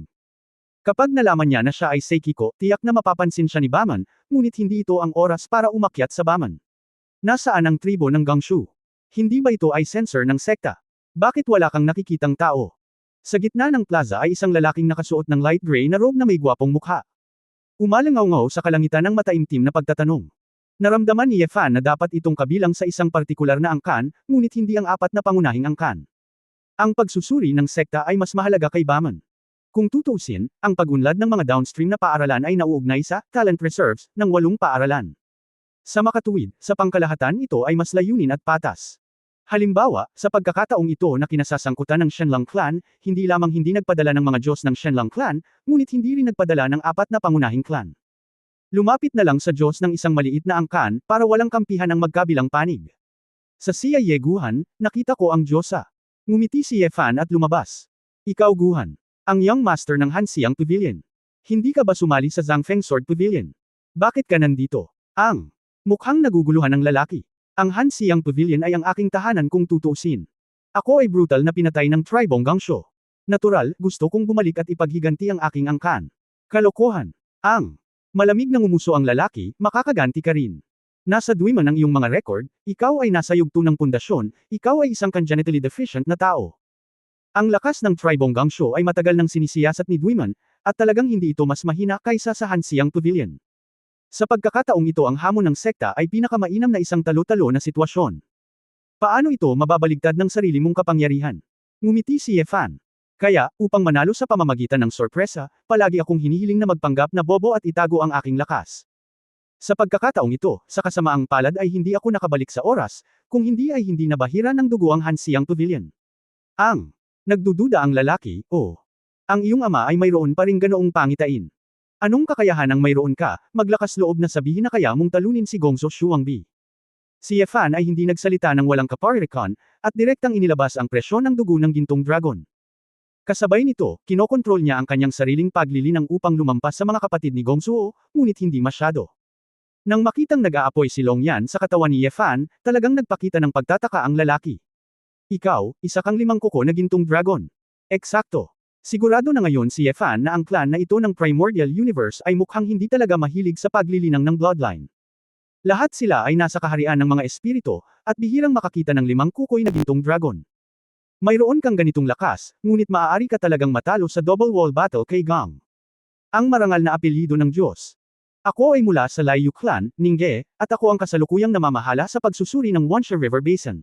Speaker 1: Kapag nalaman niya na siya ay Seikiko, tiyak na mapapansin siya ni Baman, ngunit hindi ito ang oras para umakyat sa Baman. Nasaan ang tribo ng Gangshu? Hindi ba ito ay sensor ng sekta? Bakit wala kang nakikitang tao? Sa gitna ng plaza ay isang lalaking nakasuot ng light gray na robe na may gwapong mukha. Umalangaw-ngaw sa kalangitan ng mataimtim na pagtatanong. Naramdaman ni Ye Fan na dapat itong kabilang sa isang partikular na angkan, ngunit hindi ang apat na pangunahing angkan. Ang pagsusuri ng sekta ay mas mahalaga kay Baman. Kung tutuusin, ang pag-unlad ng mga downstream na paaralan ay nauugnay sa talent reserves ng 8 paaralan. Sa makatuwid, sa pangkalahatan ito ay mas layunin at patas. Halimbawa, sa pagkakataong ito na kinasasangkutan ng Shenlong clan, hindi lamang hindi nagpadala ng mga Diyos ng Shenlong clan, ngunit hindi rin nagpadala ng 4 na pangunahing clan. Lumapit na lang sa Diyos ng isang maliit na angkan para walang kampihan ang magkabilang panig. Sa Siya Ye Guhan, nakita ko ang Diyosa. Ngumiti si Ye Fan at lumabas. Ikaw Guhan, ang young master ng Hansiang Pavilion. Hindi ka ba sumali sa Zhangfeng Sword Pavilion? Bakit ka nandito? Mukhang naguguluhan ng lalaki. Ang Hansiang Pavilion ay ang aking tahanan kung tutuusin. Ako ay brutal na pinatay ng Tribong Gangsho. Natural, gusto kong bumalik at ipaghiganti ang aking angkan. Kalokohan. Malamig na ngumuso ang lalaki, makakaganti ka rin. Nasa duwiman ang iyong mga record, ikaw ay nasa yugto ng pundasyon, ikaw ay isang congenitally deficient na tao. Ang lakas ng Tribong Gangsho ay matagal nang sinisiyasat ni Duiman, at talagang hindi ito mas mahina kaysa sa Hansiang Pavilion. Sa pagkakataong ito ang hamon ng sekta ay pinakamainam na isang talo-talo na sitwasyon. Paano ito mababaligtad ng sarili mong kapangyarihan? Ngumiti si Yefan. Kaya, upang manalo sa pamamagitan ng sorpresa, palagi akong hinihiling na magpanggap na bobo at itago ang aking lakas. Sa pagkakataong ito, sa kasamaang palad ay hindi ako nakabalik sa oras, kung hindi ay hindi nabahira ng dugo ang Hansiang Pavilion. Nagdududa ang lalaki, ang iyong ama ay mayroon pa ring ganoong pangitain. Anong kakayahan ang mayroon ka, maglakas loob na sabihin na kaya mong talunin si Gongso Shuangbi? Si Yefan ay hindi nagsalita ng walang kaparirikan, at direktang inilabas ang presyon ng dugo ng gintong dragon. Kasabay nito, kinokontrol niya ang kanyang sariling paglilinang upang lumampas sa mga kapatid ni Gongsuo, ngunit hindi masyado. Nang makitang nag-aapoy si Longyan sa katawan ni Yefan, talagang nagpakita ng pagtataka ang lalaki. Ikaw, isa kang limang kuko na gintong dragon. Eksakto. Sigurado na ngayon si Yefan na ang clan na ito ng Primordial Universe ay mukhang hindi talaga mahilig sa paglilinang ng bloodline. Lahat sila ay nasa kaharian ng mga espiritu, at bihirang makakita ng limang kukoy na gintong dragon. Mayroon kang ganitong lakas, ngunit maaari ka talagang matalo sa double wall battle kay Gang. Ang marangal na apelyido ng Diyos. Ako ay mula sa Laiyu clan, Ningge, at ako ang kasalukuyang namamahala sa pagsusuri ng Wansha River Basin.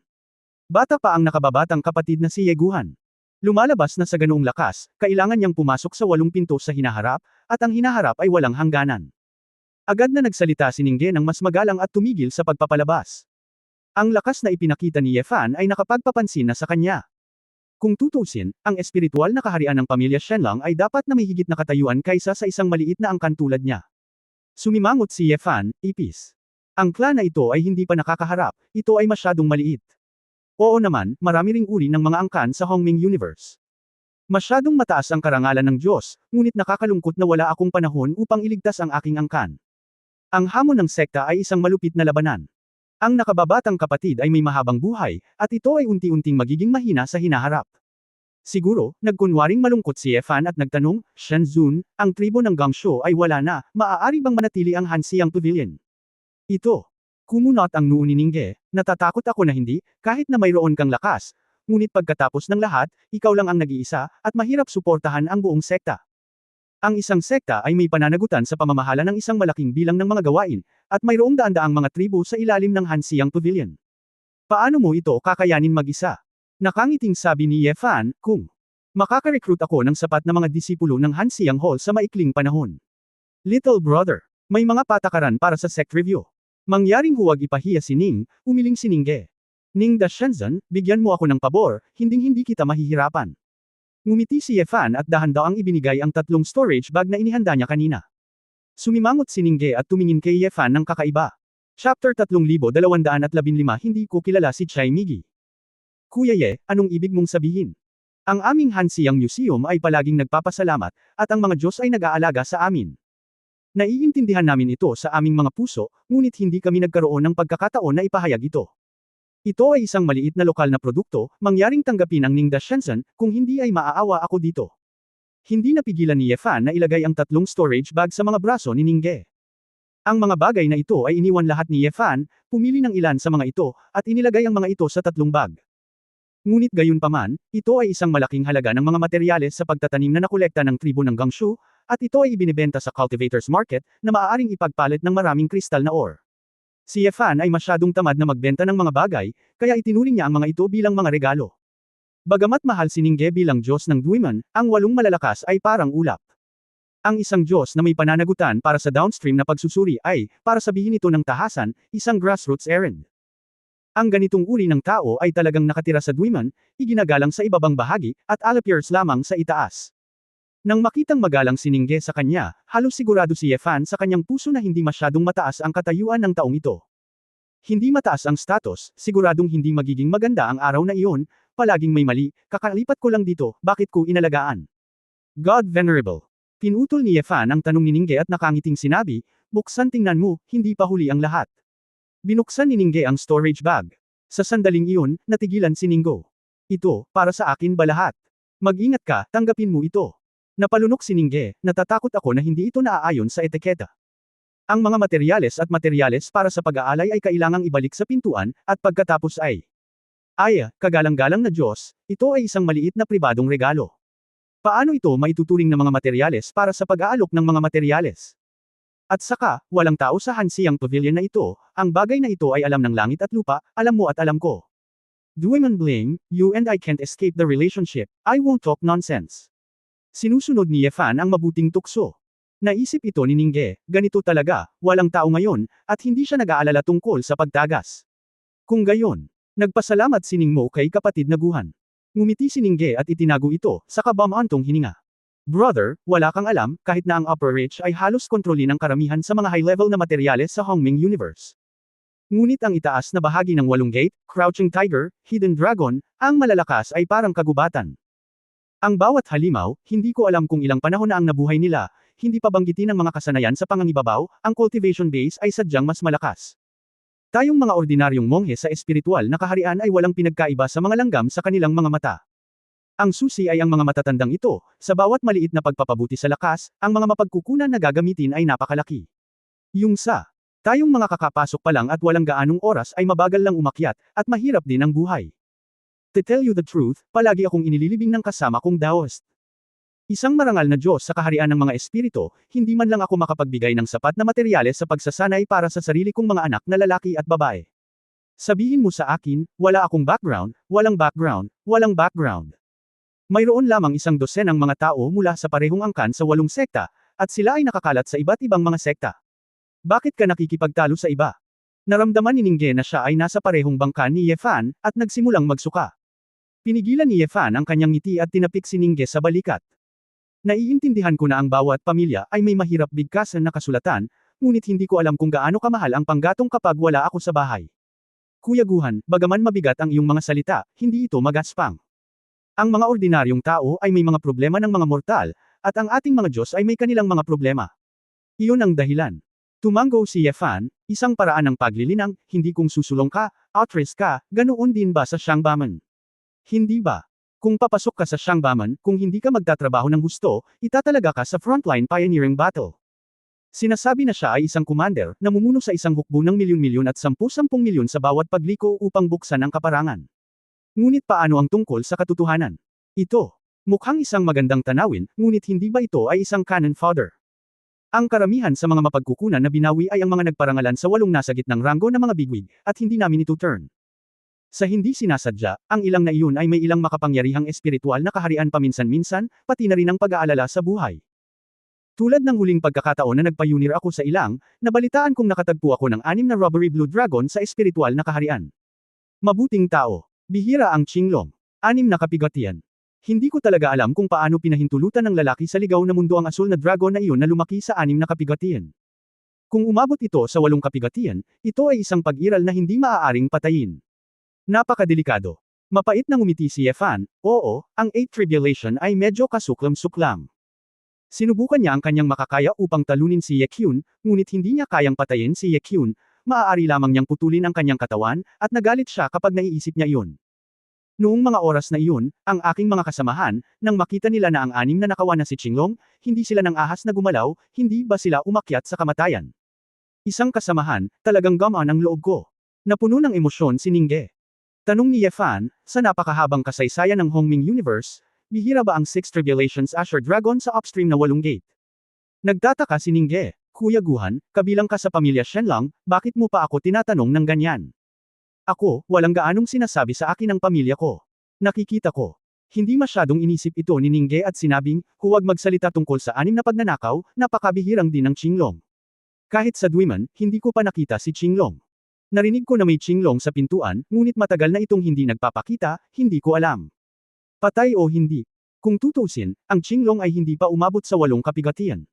Speaker 1: Bata pa ang nakababatang kapatid na si Yeguhan. Lumalabas na sa ganoong lakas, kailangan niyang pumasok sa 8 pinto sa hinaharap, at ang hinaharap ay walang hangganan. Agad na nagsalita si Ningge ng mas magalang at tumigil sa pagpapalabas. Ang lakas na ipinakita ni Yefan ay nakapagpapansin na sa kanya. Kung tutusin, ang espiritual na kaharian ng pamilya Shenlang ay dapat na may higit na katayuan kaysa sa isang maliit na angkan tulad niya. Sumimangot si Yefan, ipis. Ang clan na ito ay hindi pa nakakaharap, ito ay masyadong maliit. Oo naman, marami ring uri ng mga angkan sa Hongming Universe. Masyadong mataas ang karangalan ng Diyos, ngunit nakakalungkot na wala akong panahon upang iligtas ang aking angkan. Ang hamon ng sekta ay isang malupit na labanan. Ang nakababatang kapatid ay may mahabang buhay, at ito ay unti-unting magiging mahina sa hinaharap. Siguro, nagkunwaring malungkot si Yefan at nagtanong, Shenzun, ang tribo ng Gangsho ay wala na, maaari bang manatili ang Hansiang Pavilion? Ito. Kumunot ang noo ni Ningge, natatakot ako na hindi, kahit na mayroon kang lakas, ngunit pagkatapos ng lahat, ikaw lang ang nag-iisa, at mahirap suportahan ang buong sekta. Ang isang sekta ay may pananagutan sa pamamahala ng isang malaking bilang ng mga gawain, at mayroong daan-daang mga tribo sa ilalim ng Hansiang Pavilion. Paano mo ito kakayanin mag-isa? Nakangiting sabi ni Yefan, kung makaka-recruit ako ng sapat na mga disipulo ng Hansiang Hall sa maikling panahon. Little brother, may mga patakaran para sa sect review. Mangyaring huwag ipahiya si Ning, umiling si Ningge. Ning da Shenzhen, bigyan mo ako ng pabor, hinding-hindi kita mahihirapan. Ngumiti si Yefan at dahan-daang ibinigay ang 3 storage bag na inihanda niya kanina. Sumimangot si Ningge at tumingin kay Yefan ng kakaiba. Chapter 3215 Hindi ko kilala si Chai Migi. Kuya Ye, anong ibig mong sabihin? Ang aming Hansiang Museum ay palaging nagpapasalamat, at ang mga Diyos ay nag-aalaga sa amin. Naiintindihan namin ito sa aming mga puso, ngunit hindi kami nagkaroon ng pagkakataon na ipahayag ito. Ito ay isang maliit na lokal na produkto, mangyaring tanggapin ang Ningda Shenzhen, kung hindi ay maaawa ako dito. Hindi napigilan ni Yefan na ilagay ang 3 storage bag sa mga braso ni Ningge. Ang mga bagay na ito ay iniwan lahat ni Yefan, pumili ng ilan sa mga ito, at inilagay ang mga ito sa 3 bag. Ngunit gayunpaman, ito ay isang malaking halaga ng mga materyales sa pagtatanim na nakolekta ng tribo ng Gangshu, at ito ay ibinebenta sa cultivators market, na maaaring ipagpalit ng maraming kristal na ore. Si Yefan ay masyadong tamad na magbenta ng mga bagay, kaya itinuring niya ang mga ito bilang mga regalo. Bagamat mahal si Ningge bilang Diyos ng Duiman, ang 8 malalakas ay parang ulap. Ang isang Diyos na may pananagutan para sa downstream na pagsusuri ay, para sabihin ito ng tahasan, isang grassroots errand. Ang ganitong uri ng tao ay talagang nakatira sa Duiman, iginagalang sa ibabang bahagi, at alappears lamang sa itaas. Nang makitang magalang si Ningge sa kanya, halos sigurado si Yefan sa kanyang puso na hindi masyadong mataas ang katayuan ng taong ito. Hindi mataas ang status, siguradong hindi magiging maganda ang araw na iyon, palaging may mali, kakalipat ko lang dito, bakit ko inalagaan? God Venerable. Pinutol ni Yefan ang tanong ni Ningge at nakangiting sinabi, buksan tingnan mo, hindi pa huli ang lahat. Binuksan ni Ningge ang storage bag. Sa sandaling iyon, natigilan si Ninggo. Ito, para sa akin ba lahat? Mag-ingat ka, tanggapin mo ito. Napalunok si Ningge, natatakot ako na hindi ito naaayon sa etiketa. Ang mga materyales para sa pag-aalay ay kailangang ibalik sa pintuan, at pagkatapos kagalang-galang na Diyos, ito ay isang maliit na pribadong regalo. Paano ito maituturing na mga materyales para sa pag-aalok ng mga materyales? At saka, walang tao sa Hansiyang Pavilion na ito, ang bagay na ito ay alam ng langit at lupa, alam mo at alam ko. Dueman blame, you and I can't escape the relationship, I won't talk nonsense. Sinusunod ni Yefan ang mabuting tukso. Naisip ito ni Ningge, ganito talaga, walang tao ngayon, at hindi siya nag-aalala tungkol sa pagtagas. Kung gayon, nagpasalamat si Ningmo kay kapatid na Guhan. Ngumiti si Ningge at itinago ito, sa kabamantong hininga. Brother, wala kang alam, kahit na ang upper reach ay halos kontrolin ng karamihan sa mga high-level na materyales sa Hongming Universe. Ngunit ang itaas na bahagi ng 8 gate, Crouching Tiger, Hidden Dragon, ang malalakas ay parang kagubatan. Ang bawat halimaw, hindi ko alam kung ilang panahon na ang nabuhay nila, hindi pa banggitin ang mga kasanayan sa pangangibabaw, ang cultivation base ay sadyang mas malakas. Tayong mga ordinaryong monghe sa espiritual na kaharian ay walang pinagkaiba sa mga langgam sa kanilang mga mata. Ang susi ay ang mga matatandang ito, sa bawat maliit na pagpapabuti sa lakas, ang mga mapagkukunan na gagamitin ay napakalaki. Tayong mga kakapasok pa lang at walang gaanong oras ay mabagal lang umakyat, at mahirap din ang buhay. To tell you the truth, palagi akong inililibing ng kasama kong Daoist. Isang marangal na Diyos sa kaharian ng mga espiritu, hindi man lang ako makapagbigay ng sapat na materyales sa pagsasanay para sa sarili kong mga anak na lalaki at babae. Sabihin mo sa akin, wala akong background, walang background, walang background. Mayroon lamang 100 ang mga tao mula sa parehong angkan sa 8 sekta, at sila ay nakakalat sa iba't ibang mga sekta. Bakit ka nakikipagtalo sa iba? Naramdaman ni Ningge na siya ay nasa parehong bangka ni Yefan, at nagsimulang magsuka. Pinigilan ni Yefan ang kanyang ngiti at tinapik si Ningge sa balikat. Naiintindihan ko na ang bawat pamilya ay may mahirap bigkasan na kasulatan, ngunit hindi ko alam kung gaano kamahal ang panggatong kapag wala ako sa bahay. Kuya Guhan, bagaman mabigat ang iyong mga salita, hindi ito magaspang. Ang mga ordinaryong tao ay may mga problema ng mga mortal, at ang ating mga Diyos ay may kanilang mga problema. Iyon ang dahilan. Tumanggo si Yefan, isang paraan ng paglilinang, hindi kung susulong ka, outrace ka, ganoon din ba sa Shangbaman? Hindi ba? Kung papasok ka sa Shangbaman, kung hindi ka magtatrabaho ng gusto, itatalaga ka sa frontline pioneering battle. Sinasabi na siya ay isang commander, namumuno sa isang hukbo ng milyon-milyon at 10-10 milyon sa bawat pagliko upang buksan ang kaparangan. Ngunit paano ang tungkol sa katotohanan? Ito. Mukhang isang magandang tanawin, ngunit hindi ba ito ay isang cannon fodder? Ang karamihan sa mga mapagkukunan na binawi ay ang mga nagparangalan sa 8 nasa gitnang ranggo ng mga bigwig, at hindi namin ito turn. Sa hindi sinasadya, ang ilang na iyon ay may ilang makapangyarihang espiritual na kaharian paminsan-minsan, pati na rin ang pag-aalala sa buhay. Tulad ng huling pagkakataon na nagpayunir ako sa ilang, nabalitaan kong nakatagpo ako ng 6 na Robbery Blue Dragon sa espiritual na kaharian. Mabuting tao. Bihira ang Qinglong. 6 na kapigatian. Hindi ko talaga alam kung paano pinahintulutan ng lalaki sa ligaw na mundo ang asul na dragon na iyon na lumaki sa 6 na kapigatian. Kung umabot ito sa 8 kapigatian, ito ay isang pag-iral na hindi maaaring patayin. Napakadelikado. Mapait na ngumiti si Yefan, oo, ang 8 Tribulation ay medyo kasuklam-suklam. Sinubukan niya ang kanyang makakaya upang talunin si Yekyun, ngunit hindi niya kayang patayin si Yekyun, maaari lamang niyang putulin ang kanyang katawan, at nagalit siya kapag naiisip niya iyon. Noong mga oras na iyon, ang aking mga kasamahan, nang makita nila na ang 6 na nakawan na si Qinglong, hindi sila nang ahas na gumalaw, hindi ba sila umakyat sa kamatayan? Isang kasamahan, talagang gamaan ang loob ko. Napuno ng emosyon si Ningge. Tanong ni Yefan, sa napakahabang kasaysayan ng Hongming Universe, bihira ba ang 6 Tribulations Asher Dragon sa upstream na 8 gate? Nagtataka si Ningge, Kuya Guhan, kabilang ka sa pamilya Shenlong, bakit mo pa ako tinatanong ng ganyan? Ako, walang gaanong sinasabi sa akin ng pamilya ko. Nakikita ko. Hindi masyadong inisip ito ni Ningge at sinabing, huwag magsalita tungkol sa 6 na pagnanakaw, napakabihirang din ng Qinglong. Kahit sa Duiman, hindi ko pa nakita si Qinglong. Narinig ko na may Qinglong sa pintuan, ngunit matagal na itong hindi nagpapakita, hindi ko alam. Patay o hindi. Kung tutusin, ang Qinglong ay hindi pa umabot sa 8 kapigatian.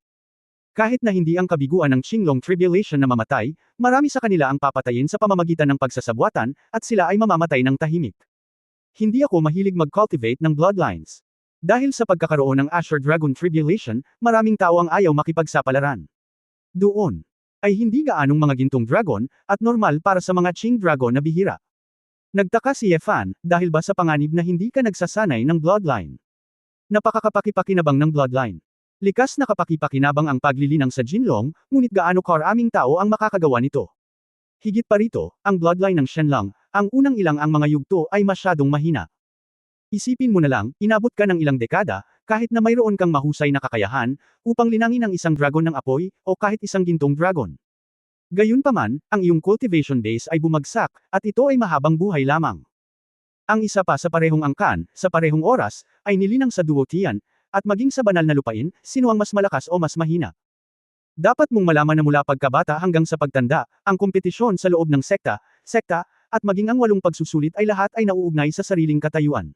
Speaker 1: Kahit na hindi ang kabiguan ng Qinglong Tribulation na mamatay, marami sa kanila ang papatayin sa pamamagitan ng pagsasabwatan, at sila ay mamamatay ng tahimik. Hindi ako mahilig mag-cultivate ng bloodlines. Dahil sa pagkakaroon ng Asher Dragon Tribulation, maraming tao ang ayaw makipagsapalaran. Doon ay hindi gaanong mga gintong dragon, at normal para sa mga Qing dragon na bihira. Nagtaka si Yefan, dahil ba sa panganib na hindi ka nagsasanay ng bloodline? Napakakapakipakinabang ng bloodline. Likas na kapaki-pakinabang ang paglilinang sa Jinlong, ngunit gaano karaming tao ang makakagawa nito. Higit pa rito, ang bloodline ng Shenlong, ang unang ilang ang mga yugto ay masyadong mahina. Isipin mo na lang, inabot ka ng ilang dekada, kahit na mayroon kang mahusay na kakayahan, upang linangin ang isang dragon ng apoy, o kahit isang gintong dragon. Gayunpaman, ang iyong cultivation base ay bumagsak, at ito ay mahabang buhay lamang. Ang isa pa sa parehong angkan, sa parehong oras, ay nilinang sa Duotian, at maging sa banal na lupain, sino ang mas malakas o mas mahina. Dapat mong malaman na mula pagkabata hanggang sa pagtanda, ang kompetisyon sa loob ng sekta, at maging ang 8 pagsusulit ay lahat ay nauugnay sa sariling katayuan.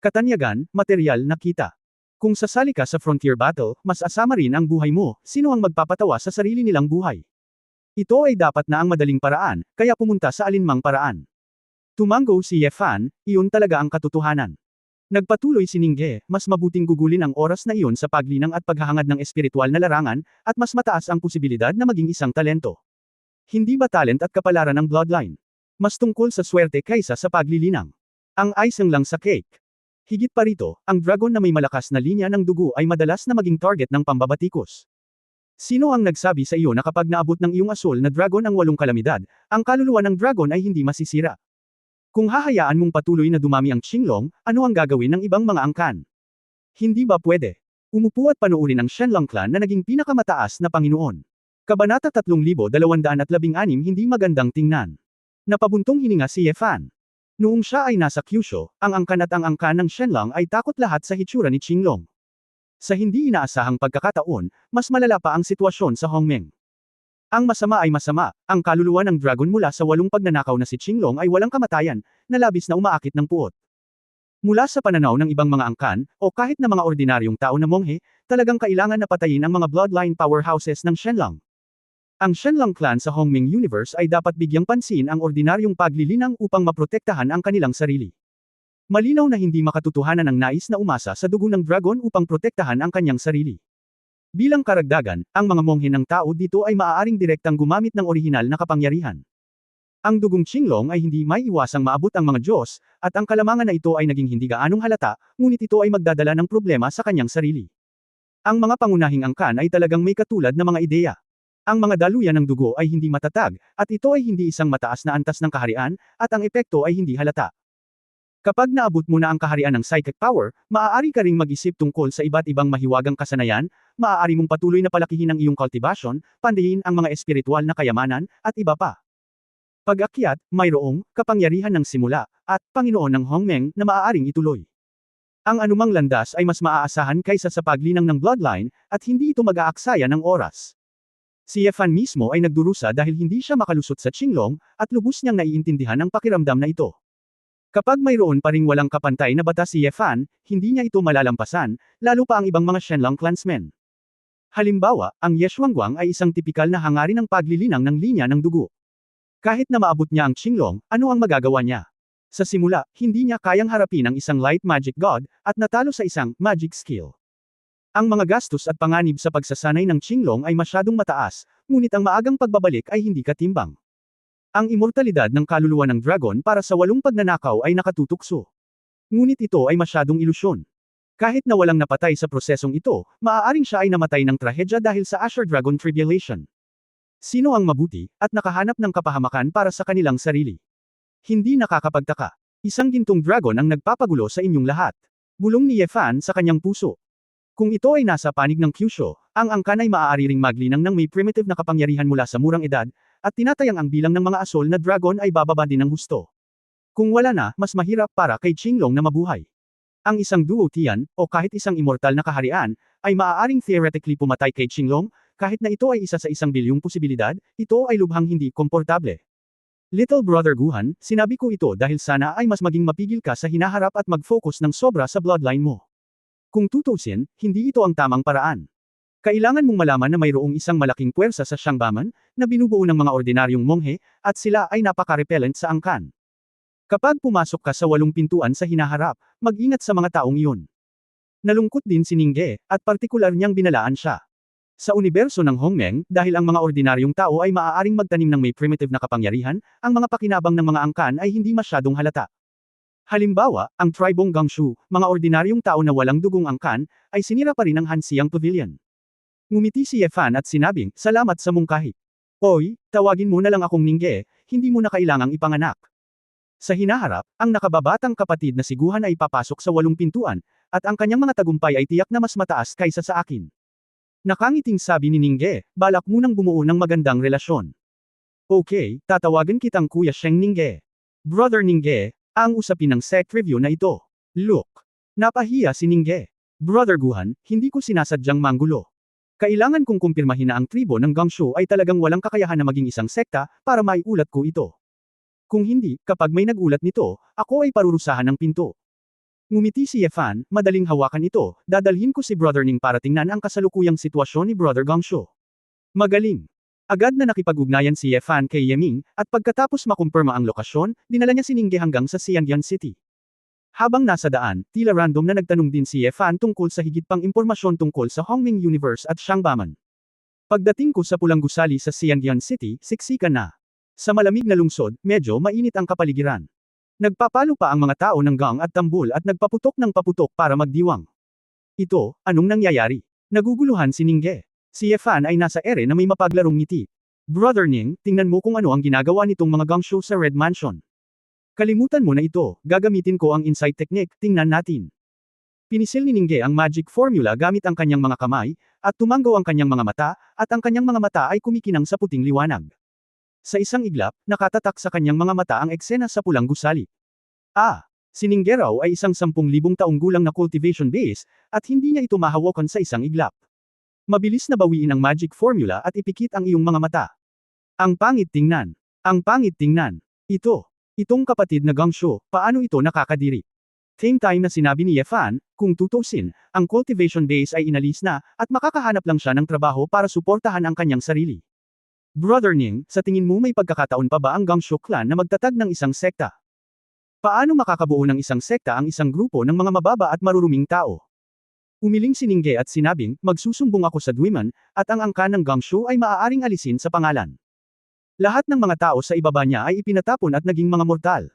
Speaker 1: Katanyagan, material na kita. Kung sasali ka sa frontier battle, mas asama rin ang buhay mo, sino ang magpapatawa sa sarili nilang buhay. Ito ay dapat na ang madaling paraan, kaya pumunta sa alinmang paraan. Tumango si Ye Fan, iyon talaga ang katotohanan. Nagpatuloy si Ningge, mas mabuting gugulin ang oras na iyon sa paglinang at paghahangad ng espiritual na larangan, at mas mataas ang posibilidad na maging isang talento. Hindi ba talent at kapalaran ang bloodline? Mas tungkol sa swerte kaysa sa paglilinang. Ang icing lang sa cake. Higit pa rito, ang dragon na may malakas na linya ng dugo ay madalas na maging target ng pambabatikos. Sino ang nagsabi sa iyo na kapag naabot ng iyong asul na dragon ang 8 kalamidad, ang kaluluwa ng dragon ay hindi masisira? Kung hahayaan mong patuloy na dumami ang Qinglong, ano ang gagawin ng ibang mga angkan? Hindi ba pwede? Umupo at panoorin ang Shenlong clan na naging pinakamataas na Panginoon. Kabanata 3216 Hindi magandang tingnan. Napabuntong hininga si Ye Fan. Noong siya ay nasa Kyushu, ang angkan at ang angkan ng Shenlong ay takot lahat sa hitsura ni Qinglong. Sa hindi inaasahang pagkakataon, mas malala pa ang sitwasyon sa Hongmeng. Ang masama ay masama, ang kaluluwa ng dragon mula sa 8 pagnanakaw na si Qinglong ay walang kamatayan, na labis na umaakit ng puot. Mula sa pananaw ng ibang mga angkan, o kahit na mga ordinaryong tao na monghe, talagang kailangan na patayin ang mga bloodline powerhouses ng Shenlong. Ang Shenlong clan sa Hongmeng Universe ay dapat bigyang pansin ang ordinaryong paglilinang upang maprotektahan ang kanilang sarili. Malinaw na hindi makatotohanan ang nais na umasa sa dugo ng dragon upang protektahan ang kanyang sarili. Bilang karagdagan, ang mga monghe ng tao dito ay maaaring direktang gumamit ng orihinal na kapangyarihan. Ang dugong Qinglong ay hindi maiiwasang maabot ang mga Diyos, at ang kalamangan na ito ay naging hindi gaanong halata, ngunit ito ay magdadala ng problema sa kanyang sarili. Ang mga pangunahing angkan ay talagang may katulad na mga ideya. Ang mga daluyan ng dugo ay hindi matatag, at ito ay hindi isang mataas na antas ng kaharian, at ang epekto ay hindi halata. Kapag naabot mo na ang kaharian ng psychic power, maaari ka ring mag-isip tungkol sa iba't ibang mahiwagang kasanayan, maaari mong patuloy na palakihin ang iyong cultivation, pandayin ang mga espiritual na kayamanan, at iba pa. Pag-akyat, mayroong kapangyarihan ng simula, at Panginoon ng Hongmeng na maaaring ituloy. Ang anumang landas ay mas maaasahan kaysa sa paglinang ng bloodline, at hindi ito mag-aaksaya ng oras. Si Ye Fan mismo ay nagdurusa dahil hindi siya makalusot sa Qinglong, at lubos niyang naiintindihan ang pakiramdam na ito. Kapag mayroon pa ring walang kapantay na bata si Ye Fan, hindi niya ito malalampasan, lalo pa ang ibang mga Shenlong clansmen. Halimbawa, ang Ye Xuanguang ay isang tipikal na hangarin ng paglilinang ng linya ng dugo. Kahit na maabot niya ang Qinglong, ano ang magagawa niya? Sa simula, hindi niya kayang harapin ang isang light magic god, at natalo sa isang magic skill. Ang mga gastos at panganib sa pagsasanay ng Qinglong ay masyadong mataas, ngunit ang maagang pagbabalik ay hindi katimbang. Ang immortalidad ng kaluluwa ng dragon para sa 8 pagnanakaw ay nakatutukso. Ngunit ito ay masyadong ilusyon. Kahit na walang napatay sa prosesong ito, maaaring siya ay namatay ng trahedya dahil sa Asher Dragon Tribulation. Sino ang mabuti, at nakahanap ng kapahamakan para sa kanilang sarili? Hindi nakakapagtaka. Isang gintong dragon ang nagpapagulo sa inyong lahat. Bulong ni Ye Fan sa kanyang puso. Kung ito ay nasa panig ng Kyushu, ang angkan ay maaari ring maglinang ng may primitive na kapangyarihan mula sa murang edad, at tinatayang ang bilang ng mga asol na dragon ay bababa din ng husto. Kung wala na, mas mahirap para kay Qinglong na mabuhay. Ang isang Duotian, o kahit isang immortal na kaharian, ay maaaring theoretically pumatay kay Qinglong, kahit na ito ay isa sa 1 bilyong posibilidad, ito ay lubhang hindi komportable. Little Brother Guhan, sinabi ko ito dahil sana ay mas maging mapigil ka sa hinaharap at mag-focus ng sobra sa bloodline mo. Kung tutusin, hindi ito ang tamang paraan. Kailangan mong malaman na mayroong isang malaking puwersa sa Shangbaman, na binubuo ng mga ordinaryong monghe, at sila ay napaka-repellent sa angkan. Kapag pumasok ka sa 8 pintuan sa hinaharap, mag-ingat sa mga taong iyon. Nalungkot din si Ningge, at partikular niyang binalaan siya. Sa universo ng Hongmeng, dahil ang mga ordinaryong tao ay maaaring magtanim ng may primitive na kapangyarihan, ang mga pakinabang ng mga angkan ay hindi masyadong halata. Halimbawa, ang tribong Gangshu, mga ordinaryong tao na walang dugong angkan, ay sinira pa rin ang Hansiang Pavilion. Ngumiti si Yefan at sinabing, salamat sa mungkahi. Oy, tawagin mo na lang akong Ningge, hindi mo na kailangang ipanganak. Sa hinaharap, ang nakababatang kapatid na si Guhan ay papasok sa 8 pintuan, at ang kanyang mga tagumpay ay tiyak na mas mataas kaysa sa akin. Nakangiting sabi ni Ningge, balak munang bumuo ng magandang relasyon. Okay, tatawagan kitang Kuya Sheng Ningge. Brother Ningge, ang usapin ng sect review na ito. Look. Napahiya si Ningge. Brother Guhan, hindi ko sinasadyang manggulo. Kailangan kong kumpirmahin na ang tribo ng Gangshu ay talagang walang kakayahan na maging isang sekta, para maiulat ko ito. Kung hindi, kapag may nagulat nito, ako ay parurusahan ng pinto. Ngumiti si Yefan, madaling hawakan ito, dadalhin ko si Brother Ning para tingnan ang kasalukuyang sitwasyon ni Brother Gangshu. Magaling. Agad na nakipag-ugnayan si Yefan kay Yeming, at pagkatapos makumpirma ang lokasyon, dinala niya si Ningge hanggang sa Xiangyang City. Habang nasa daan, tila random na nagtanong din si Yefan tungkol sa higit pang impormasyon tungkol sa Hongming Universe at Shangbaman. Pagdating ko sa pulang gusali sa Xiangyang City, siksikan na. Sa malamig na lungsod, medyo mainit ang kapaligiran. Nagpapalo pa ang mga tao ng gang at tambul at nagpaputok ng paputok para magdiwang. Ito, anong nangyayari? Naguguluhan si Ningge. Si Yefan ay nasa ere na may mapaglarong ngiti. Brother Ning, tingnan mo kung ano ang ginagawa nitong mga gangshu sa Red Mansion. Kalimutan mo na ito, gagamitin ko ang insight technique, tingnan natin. Pinisil ni Ningge ang magic formula gamit ang kanyang mga kamay, at tumanggaw ang kanyang mga mata, at ang kanyang mga mata ay kumikinang sa puting liwanag. Sa isang iglap, nakatatak sa kanyang mga mata ang eksena sa pulang gusali. Si Ningge raw ay isang 10,000 taong gulang na cultivation base, at hindi niya ito mahawakan sa isang iglap. Mabilis na bawiin ang magic formula at ipikit ang iyong mga mata. Ang pangit tingnan. Ang pangit tingnan. Itong kapatid na Gangshu, paano ito nakakadiri? Same time na sinabi ni Yefan, kung tutusin, ang cultivation base ay inalis na, at makakahanap lang siya ng trabaho para suportahan ang kanyang sarili. Brother Ning, sa tingin mo may pagkakataon pa ba ang Gangshu clan na magtatag ng isang sekta? Paano makakabuo ng isang sekta ang isang grupo ng mga mababa at maruruming tao? Umiling si Ningge at sinabing, magsusumbong ako sa Dwiman, at ang angkan ng Gangshu ay maaaring alisin sa pangalan. Lahat ng mga tao sa ibaba niya ay ipinatapon at naging mga mortal.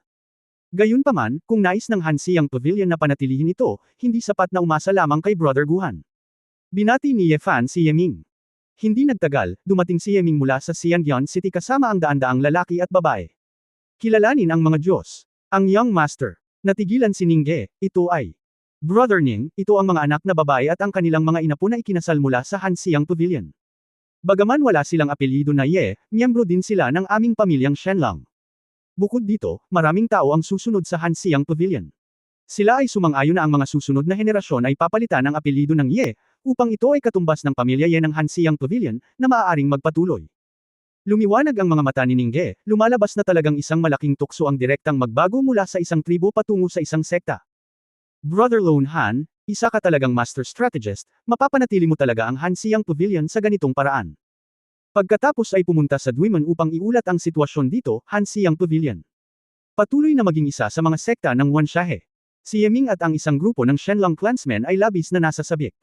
Speaker 1: Gayunpaman, kung nais ng Hansiang Pavilion na panatilihin ito, hindi sapat na umasa lamang kay Brother Guhan. Binati ni Yefan si Yeming. Hindi nagtagal, dumating si Yeming mula sa Xiangyang City kasama ang daan-daang lalaki at babae. Kilalanin ang mga Diyos. Ang Young Master. Natigilan si Ningge, ito ay. Brother Ning, ito ang mga anak na babae at ang kanilang mga inapo na ikinasal mula sa Hansiang Pavilion. Bagaman wala silang apelyido na Ye, miyembro din sila ng aming pamilyang Shenlang. Bukod dito, maraming tao ang susunod sa Hansiang Pavilion. Sila ay sumang-ayon na ang mga susunod na henerasyon ay papalitan ng apelyido ng Ye, upang ito ay katumbas ng pamilya Ye ng Hansiang Pavilion, na maaaring magpatuloy. Lumiwanag ang mga mata ni Ningge, lumalabas na talagang isang malaking tukso ang direktang magbago mula sa isang tribo patungo sa isang sekta. Brother Lone Han, isa ka talagang master strategist, mapapanatili mo talaga ang Hansiang Pavilion sa ganitong paraan. Pagkatapos ay pumunta sa Dwiman upang iulat ang sitwasyon dito, Hansiang Pavilion. Patuloy na maging isa sa mga sekta ng Wanshahe. Si Yeming at ang isang grupo ng Shenlong clansmen ay labis na nasasabik.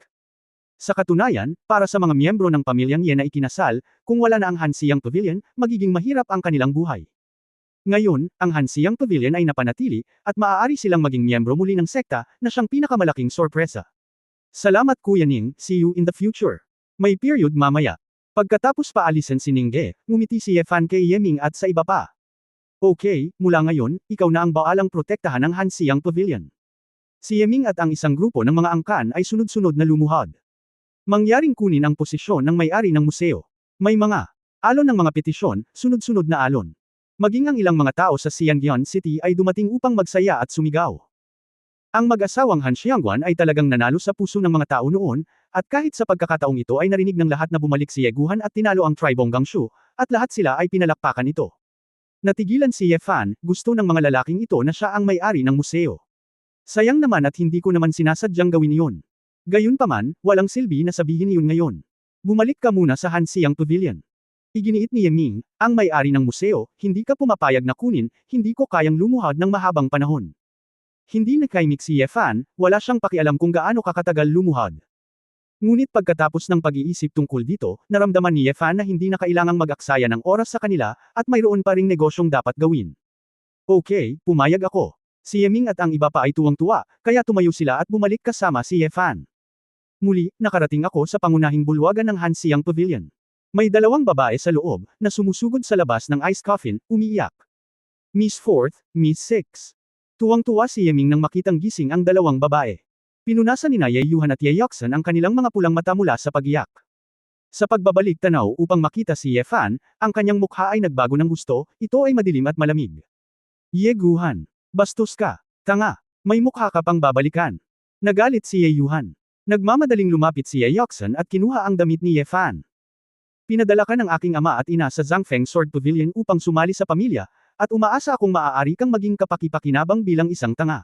Speaker 1: Sa katunayan, para sa mga miyembro ng pamilyang Ye na ikinasal, kung wala na ang Hansiang Pavilion, magiging mahirap ang kanilang buhay. Ngayon, ang Hansiang Pavilion ay napanatili, at maaari silang maging miyembro muli ng sekta, na siyang pinakamalaking sorpresa. Salamat Kuya Ning, see you in the future. May period mamaya. Pagkatapos paalisin si Ningge, ngumiti si Yefan kay Yeming at sa iba pa. Okay, mula ngayon, ikaw na ang baalang protektahan ng Hansiang Pavilion. Si Yeming at ang isang grupo ng mga angkan ay sunod-sunod na lumuhod. Mangyaring kunin ang posisyon ng may-ari ng museo. May mga alon ng mga petisyon, sunod-sunod na alon. Maging ang ilang mga tao sa Xiangyang City ay dumating upang magsaya at sumigaw. Ang mag-asawang Han Xiangguan ay talagang nanalo sa puso ng mga tao noon, at kahit sa pagkakataong ito ay narinig ng lahat na bumalik si Ye Guhan at tinalo ang tribong Gangshu, at lahat sila ay pinalakpakan ito. Natigilan si Ye Fan, gusto ng mga lalaking ito na siya ang may-ari ng museo. Sayang naman at hindi ko naman sinasadyang gawin iyon. Gayunpaman, walang silbi na sabihin iyon ngayon. Bumalik ka muna sa Hansiang Pavilion. Iginiit ni Yeming, ang may-ari ng museo, hindi ka pumapayag na kunin, hindi ko kayang lumuhod ng mahabang panahon. Hindi nakaimik si Yefan, wala siyang pakialam kung gaano kakatagal lumuhod. Ngunit pagkatapos ng pag-iisip tungkol dito, naramdaman ni Yefan na hindi na kailangang mag-aksaya ng oras sa kanila, at mayroon pa ring negosyong dapat gawin. Okay, pumayag ako. Si Yeming at ang iba pa ay tuwang-tuwa, kaya tumayo sila at bumalik kasama si Ye Fan. Muli, nakarating ako sa pangunahing bulwagan ng Hansiang Pavilion. May dalawang babae sa loob, na sumusugod sa labas ng ice coffin, umiiyak. Miss Fourth, Miss Six. Tuwang-tuwa si Yeming nang makitang gising ang dalawang babae. Pinunasan ni Ye Yuhan at Ye Yoxan ang kanilang mga pulang mata mula sa pag-iyak. Sa pagbabalik tanaw upang makita si Ye Fan, ang kanyang mukha ay nagbago ng gusto, ito ay madilim at malamig. Ye Guhan. Bastos ka. Tanga. May mukha ka pang babalikan. Nagalit si Ye Yuhan. Nagmamadaling lumapit si Ye Yoxan at kinuha ang damit ni Ye Fan. Pinadala ka ng aking ama at ina sa Zhangfeng Sword Pavilion upang sumali sa pamilya, at umaasa akong maaari kang maging kapakipakinabang bilang isang tanga.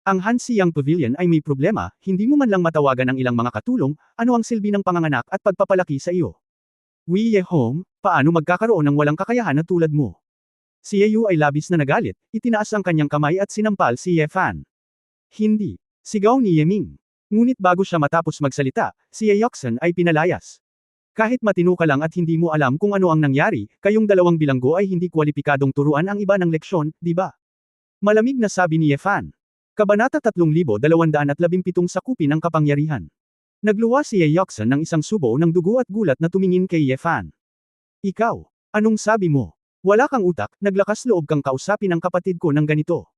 Speaker 1: Ang Hansiang Pavilion ay may problema, hindi mo man lang matawagan ang ilang mga katulong, ano ang silbi ng panganganak at pagpapalaki sa iyo. Wei Ye Hong, paano magkakaroon ng walang kakayahan na tulad mo? Si Ye Yu ay labis na nagalit, itinaas ang kanyang kamay at sinampal si Ye Fan. Hindi. Sigaw ni Yeming. Ngunit bago siya matapos magsalita, si Ye Yoxan ay pinalayas. Kahit matino ka lang at hindi mo alam kung ano ang nangyari, kayong dalawang bilanggo ay hindi kwalipikadong turuan ang iba ng leksyon, di ba? Malamig na sabi ni Ye Fan. Kabanata 3217 Sakupin ng Kapangyarihan. Nagluwa si Ye Yoxan ng isang subo ng dugo at gulat na tumingin kay Ye Fan. Ikaw, anong sabi mo? Wala kang utak, naglakas loob kang kausapin ang kapatid ko ng ganito.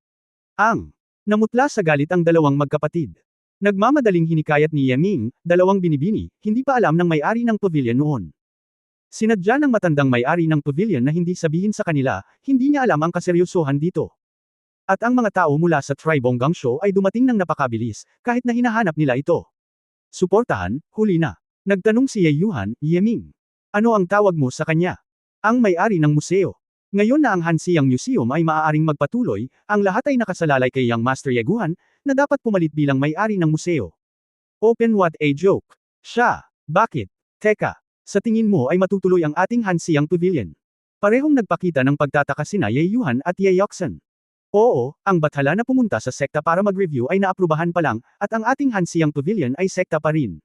Speaker 1: Namutla sa galit ang dalawang magkapatid. Nagmamadaling hinikayat ni Yeming, dalawang binibini, hindi pa alam ng may-ari ng pavilion noon. Sinadya ng matandang may-ari ng pavilion na hindi sabihin sa kanila, hindi niya alam ang kaseryosohan dito. At ang mga tao mula sa Tribong Gangsho ay dumating ng napakabilis, kahit na hinahanap nila ito. Suportahan, huli na. Nagtanong si Ye Yuhan, Yeming. Ano ang tawag mo sa kanya? Ang may-ari ng museo. Ngayon na ang Hansiang Museum ay maaaring magpatuloy, ang lahat ay nakasalalay kay Young Master Ye Guhan, na dapat pumalit bilang may-ari ng museo. Open what a joke. Siya. Bakit? Teka. Sa tingin mo ay matutuloy ang ating Hansiang Pavilion. Parehong nagpakita ng pagtataka sina Ye Yuhan at Ye Yoxan. Oo, ang bathala na pumunta sa sekta para mag-review ay naaprubahan pa lang, at ang ating Hansiang Pavilion ay sekta pa rin.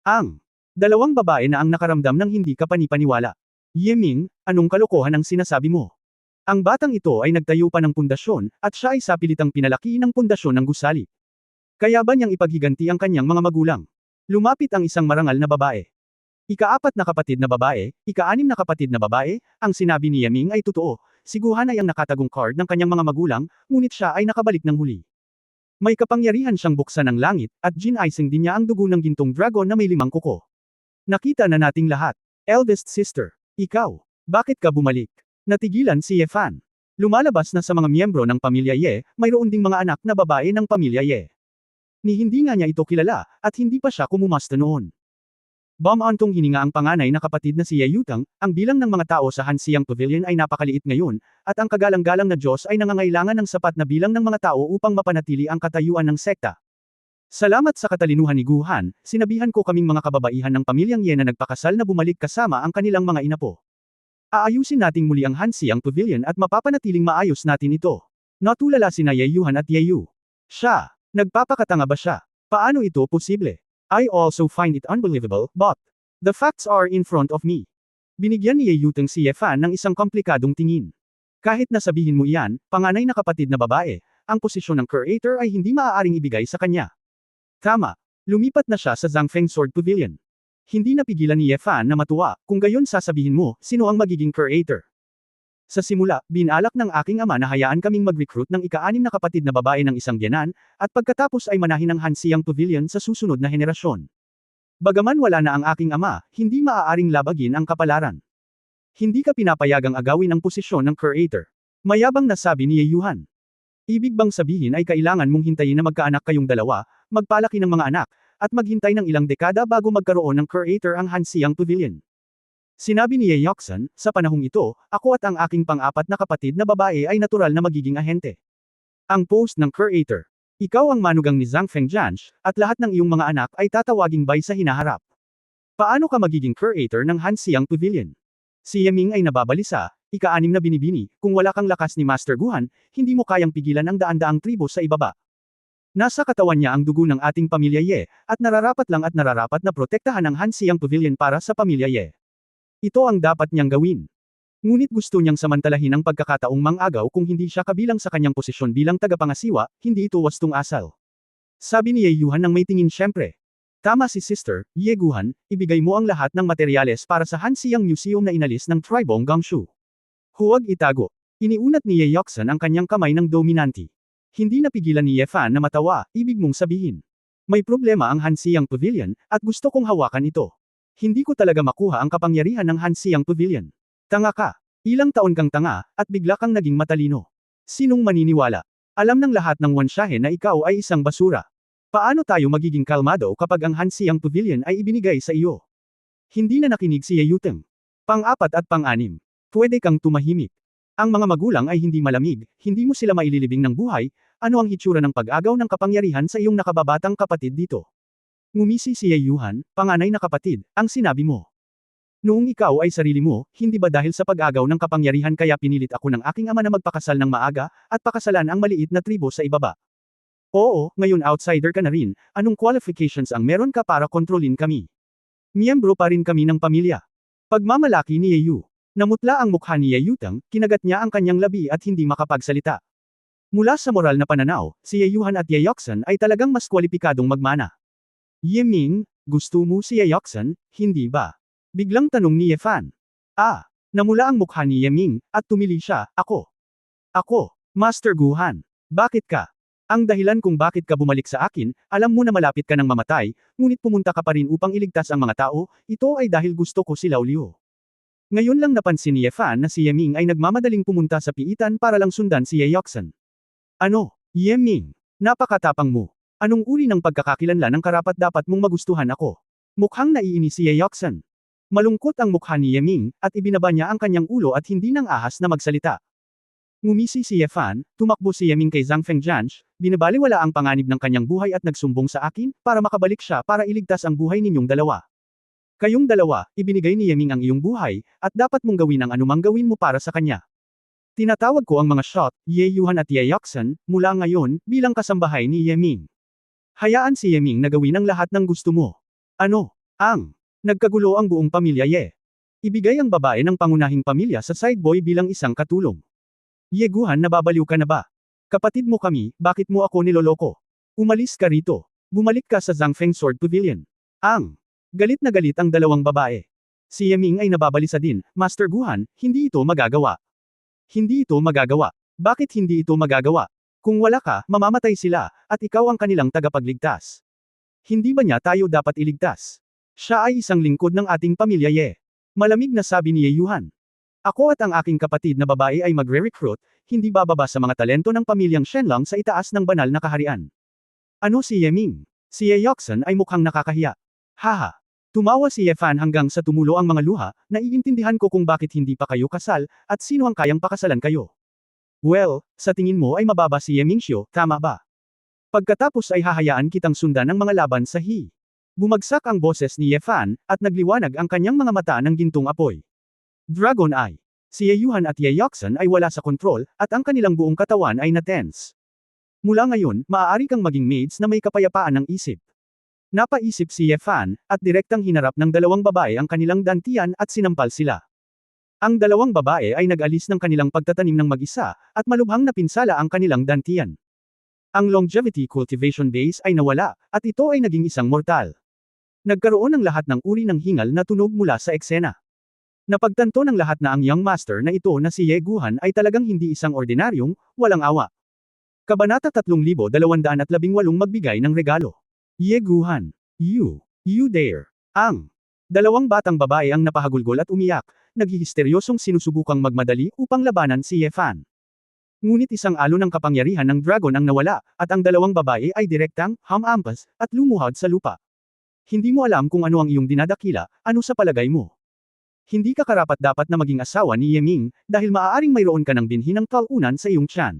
Speaker 1: Ang dalawang babae na ang nakaramdam ng hindi kapanipaniwala. Yeming, anong kalokohan ang sinasabi mo? Ang batang ito ay nagtayo pa ng pundasyon, at siya ay sapilitang pinalaki ng pundasyon ng gusali. Kaya ba niyang ipaghiganti ang kanyang mga magulang? Lumapit ang isang marangal na babae. Ika-4 na kapatid na babae, ika-6 na kapatid na babae, ang sinabi ni Yeming ay totoo, si Guhan ay ang nakatagong card ng kanyang mga magulang, ngunit siya ay nakabalik ng huli. May kapangyarihan siyang buksan ng langit, at gin-icing din niya ang dugo ng gintong dragon na may 5 kuko. Nakita na nating lahat. Eldest sister. Ikaw, bakit ka bumalik? Natigilan si Ye Fan. Lumalabas na sa mga miyembro ng pamilya Ye, mayroon ding mga anak na babae ng pamilya Ye. Ni hindi nga niya ito kilala, at hindi pa siya kumumasta noon. Bumantong hininga ang panganay na kapatid na si Ye Yutang, ang bilang ng mga tao sa Hansiang Pavilion ay napakaliit ngayon, at ang kagalang-galang na Diyos ay nangangailangan ng sapat na bilang ng mga tao upang mapanatili ang katayuan ng sekta. Salamat sa katalinuhan ni Guhan, sinabihan ko kaming mga kababaihan ng pamilyang Ye na nagpakasal na bumalik kasama ang kanilang mga inapo. Aayusin nating muli ang Hansiang Pavilion at mapapanatiling maayos natin ito. Natulala sina Ye Yuhan at Ye Yu. Siya, nagpapakatanga ba siya? Paano ito posible? I also find it unbelievable, but the facts are in front of me. Binigyan ni Ye Yutang si Ye Fan ng isang komplikadong tingin. Kahit na sabihin mo iyan, panganay na kapatid na babae, ang posisyon ng curator ay hindi maaaring ibigay sa kanya. Tama. Lumipat na siya sa Zhangfeng Sword Pavilion. Hindi napigilan ni Ye Fan na matuwa, kung gayon sasabihin mo, sino ang magiging curator. Sa simula, binalak ng aking ama na hayaan kaming mag-recruit ng ika-6 na kapatid na babae ng isang biyanan, at pagkatapos ay manahin ang Hansiang Pavilion sa susunod na henerasyon. Bagaman wala na ang aking ama, hindi maaaring labagin ang kapalaran. Hindi ka pinapayagang agawin ang posisyon ng curator. Mayabang na sabi ni Ye Yuhan. Ibig bang sabihin ay kailangan mong hintayin na magkaanak kayong dalawa, magpalaki ng mga anak, at maghintay ng ilang dekada bago magkaroon ng curator ang Hansiang Pavilion. Sinabi ni Ye Yoxan, sa panahong ito, ako at ang aking pang-4 na kapatid na babae ay natural na magiging ahente. Ang post ng curator. Ikaw ang manugang ni Zhangfeng Jiansh, at lahat ng iyong mga anak ay tatawaging bay sa hinaharap. Paano ka magiging curator ng Hansiang Pavilion? Si Yeming ay nababalisa, ika-6 na binibini, kung wala kang lakas ni Master Guhan, hindi mo kayang pigilan ang daan-daang tribo sa ibaba. Nasa katawan niya ang dugo ng ating pamilya Ye, at nararapat na protektahan ang Hansiang Pavilion para sa pamilya Ye. Ito ang dapat niyang gawin. Ngunit gusto niyang samantalahin ang pagkakataong mang-agaw kung hindi siya kabilang sa kanyang posisyon bilang tagapangasiwa, hindi ito wastong asal. Sabi ni Ye Yuhan nang may tingin siyempre. Tama si Sister, Ye Guhan, ibigay mo ang lahat ng materyales para sa Hansiang Museum na inalis ng Tribong Gangshu. Huwag itago. Iniunat ni Ye Yoxan ang kanyang kamay ng dominanti. Hindi napigilan ni Ye Fan na matawa, ibig mong sabihin. May problema ang Hansiang Pavilion, at gusto kong hawakan ito. Hindi ko talaga makuha ang kapangyarihan ng Hansiang Pavilion. Tanga ka. Ilang taon kang tanga, at bigla kang naging matalino. Sinong maniniwala? Alam ng lahat ng Wanshahe na ikaw ay isang basura. Paano tayo magiging kalmado kapag ang Hansiang Pavilion ay ibinigay sa iyo? Hindi na nakinig si Ye Yuteng. Pang-4 at pang-6. Pwede kang tumahimik. Ang mga magulang ay hindi malamig, hindi mo sila maililibing ng buhay, ano ang hitsura ng pag-agaw ng kapangyarihan sa iyong nakababatang kapatid dito? Ngumisi si Ye Yuhan, panganay na kapatid, ang sinabi mo. Noong ikaw ay sarili mo, hindi ba dahil sa pag-agaw ng kapangyarihan kaya pinilit ako ng aking ama na magpakasal ng maaga, at pakasalan ang maliit na tribo sa ibaba? Oo, ngayon outsider ka na rin, anong qualifications ang meron ka para kontrolin kami? Miyembro pa rin kami ng pamilya. Pagmamalaki ni Ye Yu. Namutla ang mukha ni Ye Yuteng, kinagat niya ang kanyang labi at hindi makapagsalita. Mula sa moral na pananaw, si Ye Yuhan at Ye Yoxan ay talagang mas kwalipikadong magmana. Ye Ming, gusto mo si Ye Yoxan, hindi ba? Biglang tanong ni Ye Fan. Namula ang mukha ni Ye Ming, at tumili siya, ako. Ako, Master Guhan. Bakit ka? Ang dahilan kung bakit ka bumalik sa akin, alam mo na malapit ka nang mamatay, ngunit pumunta ka pa rin upang iligtas ang mga tao, ito ay dahil gusto ko si Lao Liu. Ngayon lang napansin ni Ye Fan na si Ye Ming ay nagmamadaling pumunta sa piitan para lang sundan si Ye Yoxan. Ano, Ye Ming? Napakatapang mo. Anong uri ng pagkakakilanlan ng karapat-dapat mong magustuhan ako? Mukhang naiinis si Ye Yoxan. Malungkot ang mukha ni Ye Ming, at ibinaba niya ang kanyang ulo at hindi nang ahas na magsalita. Ngumisi si Ye Fan, tumakbo si Ye Ming kay Zhang Fengjianj, binabaliwala ang panganib ng kanyang buhay at nagsumbong sa akin, para makabalik siya para iligtas ang buhay ninyong dalawa. Kayong dalawa, ibinigay ni Ye Ming ang iyong buhay, at dapat mong gawin ang anumang gawin mo para sa kanya. Tinatawag ko ang mga shot, Ye Yuhan at Ye Yoxan, mula ngayon, bilang kasambahay ni Ye Ming. Hayaan si Ye Ming na gawin ang lahat ng gusto mo. Ano? Nagkagulo ang buong pamilya Ye. Ibigay ang babae ng pangunahing pamilya sa side boy bilang isang katulong. Ye Guhan, nababaliw ka na ba? Kapatid mo kami, bakit mo ako niloloko? Umalis ka rito. Bumalik ka sa Zhangfeng Sword Pavilion. Galit na galit ang dalawang babae. Si Ye Ming ay nababalisa din, Master Guhan, hindi ito magagawa. Hindi ito magagawa. Bakit hindi ito magagawa? Kung wala ka, mamamatay sila, at ikaw ang kanilang tagapagligtas. Hindi ba niya tayo dapat iligtas? Siya ay isang lingkod ng ating pamilya Ye. Malamig na sabi ni Ye Yuhan. Ako at ang aking kapatid na babae ay magre-recruit, hindi bababa sa mga talento ng pamilyang Shenlong sa itaas ng banal na kaharian. Ano si Ye Ming? Si Ye Yoxan ay mukhang nakakahiya. Haha. Tumawa si Ye Fan hanggang sa tumulo ang mga luha, naiintindihan ko kung bakit hindi pa kayo kasal, at sino ang kayang pakasalan kayo. Well, sa tingin mo ay mababa si Ye Mingxiu, tama ba? Pagkatapos ay hahayaan kitang sundan ang mga laban sa He. Bumagsak ang boses ni Ye Fan, at nagliwanag ang kanyang mga mata ng gintong apoy. Dragon Eye. Si Ye Yuhan at Ye Yoxan ay wala sa kontrol, at ang kanilang buong katawan ay na-tense. Mula ngayon, maaari kang maging maids na may kapayapaan ng isip. Napaisip si Ye Fan, at direktang hinarap ng dalawang babae ang kanilang dantian at sinampal sila. Ang dalawang babae ay nag-alis ng kanilang pagtatanim ng mag-isa, at malubhang napinsala ang kanilang dantian. Ang longevity cultivation base ay nawala, at ito ay naging isang mortal. Nagkaroon ng lahat ng uri ng hingal na tunog mula sa eksena. Napagtanto ng lahat na ang young master na ito na si Ye Guhan ay talagang hindi isang ordinaryong, walang awa. Kabanata 3218 Magbigay ng regalo. Ye Guhan. You dare. Ang dalawang batang babae ang napahagulgol at umiyak, naghihisteryosong sinusubukang magmadali upang labanan si Ye Fan. Ngunit isang alon ng kapangyarihan ng dragon ang nawala, at ang dalawang babae ay direktang, hamampas, at lumuhod sa lupa. Hindi mo alam kung ano ang iyong dinadakila, ano sa palagay mo? Hindi ka karapat-dapat na maging asawa ni Ye Ming, dahil maaaring mayroon ka ng binhi ng talunan sa iyong tiyan.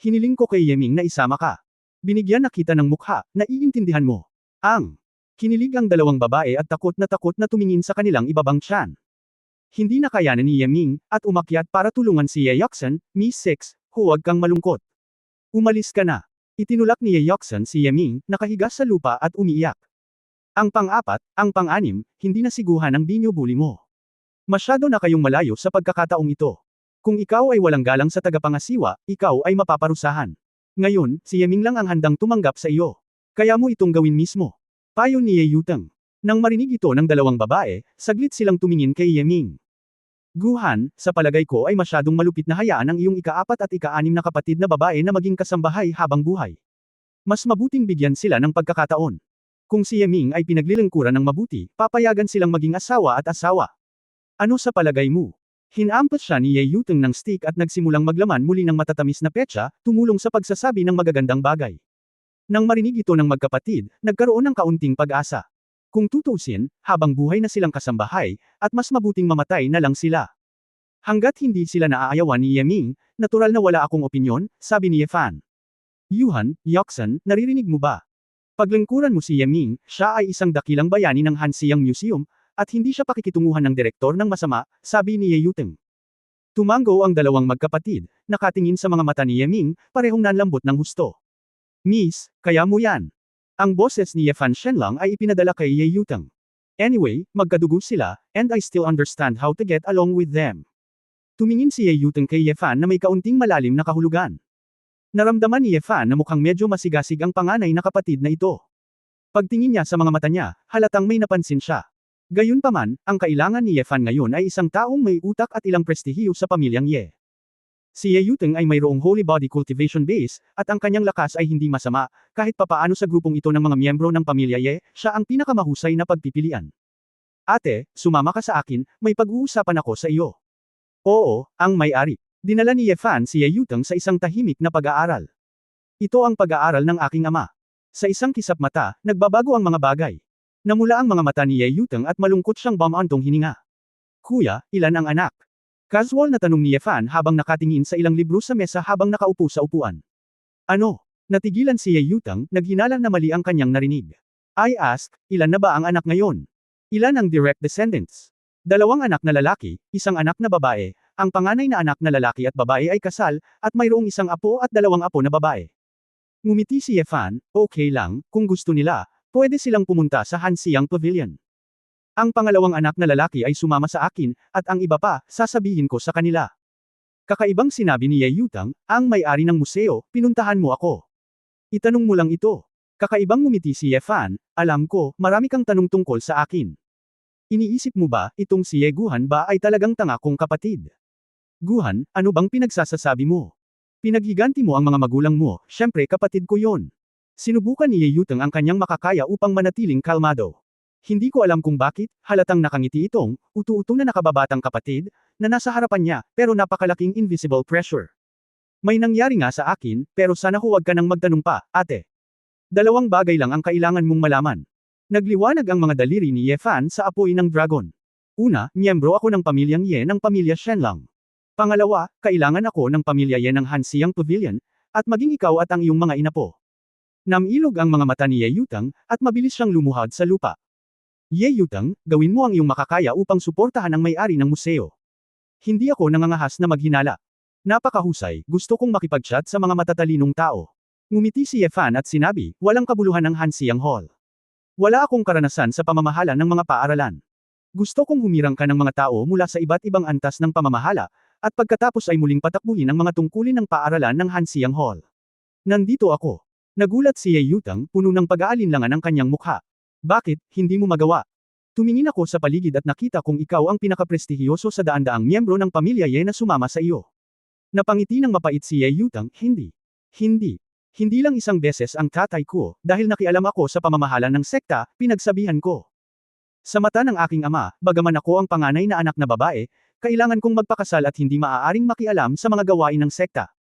Speaker 1: Hiniling ko kay Ye Ming na isama ka. Binigyan na kita ng mukha, naiintindihan mo. Kinilig ang dalawang babae at takot na tumingin sa kanilang ibabang tiyan. Hindi na kayanan ni Ye Ming, at umakyat para tulungan si Ye Yoxan, Miss Six, huwag kang malungkot. Umalis ka na. Itinulak ni Ye Yoxan si Ye Ming, nakahiga sa lupa at umiiyak. Ang pang-4, ang pang-6, hindi na siguhan ang binyo-bully mo. Masyado na kayong malayo sa pagkakataong ito. Kung ikaw ay walang galang sa tagapangasiwa, ikaw ay mapaparusahan. Ngayon, si Yeming lang ang handang tumanggap sa iyo. Kaya mo itong gawin mismo. Payo ni Ye Yuteng. Nang marinig ito ng dalawang babae, saglit silang tumingin kay Yeming. Guhan, sa palagay ko ay masyadong malupit na hayaan ang iyong ika-4 at ika-6 na kapatid na babae na maging kasambahay habang buhay. Mas mabuting bigyan sila ng pagkakataon. Kung si Yeming ay pinaglilingkuran ng mabuti, papayagan silang maging asawa at asawa. Ano sa palagay mo? Hinampas siya ni Ye Yuteng ng stick at nagsimulang maglaman muli ng matatamis na petsa, tumulong sa pagsasabi ng magagandang bagay. Nang marinig ito ng magkapatid, nagkaroon ng kaunting pag-asa. Kung tutuusin, habang buhay na silang kasambahay, at mas mabuting mamatay na lang sila. Hanggat hindi sila naaayawan ni Yeming, natural na wala akong opinyon, sabi ni Yefan. Yuhan, Yoksan, naririnig mo ba? Paglingkuran mo si Yeming, siya ay isang dakilang bayani ng Hansiang Museum, at hindi siya pakikitunguhan ng direktor ng masama, sabi ni Ye Yuteng. Tumango ang dalawang magkapatid, nakatingin sa mga mata ni Yeming, parehong nanlambot ng husto. Miss, kaya mo yan. Ang boses ni Yefan Shenlang ay ipinadala kay Ye Yuteng. Anyway, magkadugo sila, and I still understand how to get along with them. Tumingin si Ye Yuteng kay Yefan na may kaunting malalim na kahulugan. Naramdaman ni Yefan na mukhang medyo masigasig ang panganay na kapatid na ito. Pagtingin niya sa mga mata niya, halatang may napansin siya. Gayunpaman, ang kailangan ni Yefan ngayon ay isang taong may utak at ilang prestihiyo sa pamilyang Ye. Si Ye Yuteng ay mayroong holy body cultivation base, at ang kanyang lakas ay hindi masama, kahit papaano sa grupong ito ng mga miyembro ng pamilya Ye, siya ang pinakamahusay na pagpipilian. Ate, sumama ka sa akin, may pag-uusapan ako sa iyo. Oo, ang may-ari. Dinala ni Yefan si Ye Yuteng sa isang tahimik na pag-aaral. Ito ang pag-aaral ng aking ama. Sa isang kisap mata, nagbabago ang mga bagay. Namula ang mga mata ni Ye Yuteng at malungkot siyang bumantong hininga. Kuya, ilan ang anak? Casual na tanong ni Yefan habang nakatingin sa ilang libro sa mesa habang nakaupo sa upuan. Ano? Natigilan si Ye Yuteng, naghinalang na mali ang kanyang narinig. I asked, ilan na ba ang anak ngayon? Ilan ang direct descendants? 2 anak na lalaki, 1 anak na babae, ang panganay na anak na lalaki at babae ay kasal, at mayroong 1 apo at 2 apo na babae. Ngumiti si Yefan, okay lang, kung gusto nila, pwede silang pumunta sa Hansiang Pavilion. Ang pangalawang anak na lalaki ay sumama sa akin, at ang iba pa, sasabihin ko sa kanila. Kakaibang sinabi ni Ye Yuteng, ang may-ari ng museo, pinuntahan mo ako. Itanong mo lang ito. Kakaibang ngumiti si Yefan, alam ko, marami kang tanong tungkol sa akin. Iniisip mo ba, itong si Ye Guhan ba ay talagang tanga kong kapatid? Guhan, ano bang pinagsasasabi mo? Pinaghiganti mo ang mga magulang mo, syempre kapatid ko yon. Sinubukan ni Ye Yuteng ang kanyang makakaya upang manatiling kalmado. Hindi ko alam kung bakit, halatang nakangiti itong, utu-utu na nakababatang kapatid, na nasa harapan niya, pero napakalaking invisible pressure. May nangyari nga sa akin, pero sana huwag ka nang magtanong pa, ate. 2 bagay lang ang kailangan mong malaman. Nagliwanag ang mga daliri ni Yefan sa apoy ng dragon. Una, miyembro ako ng pamilyang Ye ng pamilya Shenlang. Pangalawa, kailangan ako ng pamilya Ye ng Hansiang Pavilion, at maging ikaw at ang iyong mga inapo. Namilog ang mga mata ni Ye Yuteng, at mabilis siyang lumuhad sa lupa. Ye Yuteng, gawin mo ang iyong makakaya upang suportahan ang may-ari ng museo. Hindi ako nangangahas na maghinala. Napakahusay, gusto kong makipag-chat sa mga matatalinong tao. Ngumiti si Yefan at sinabi, walang kabuluhan ng Hansiang Hall. Wala akong karanasan sa pamamahala ng mga paaralan. Gusto kong humirang ka ng mga tao mula sa iba't ibang antas ng pamamahala, at pagkatapos ay muling patakbuhin ang mga tungkulin ng paaralan ng Hansiang Hall. Nandito ako. Nagulat si Ye Yuteng, puno ng pag-aalinlangan ang kanyang mukha. Bakit, hindi mo magawa? Tumingin ako sa paligid at nakita kong ikaw ang pinakaprestihiyoso sa daan-daang miyembro ng pamilya Ye na sumama sa iyo. Napangiti ng mapait si Ye Yuteng, hindi. Hindi. Hindi lang isang beses ang tatay ko, dahil nakialam ako sa pamamahala ng sekta, pinagsabihan ko. Sa mata ng aking ama, bagaman ako ang panganay na anak na babae, kailangan kong magpakasal at hindi maaaring makialam sa mga gawain ng sekta.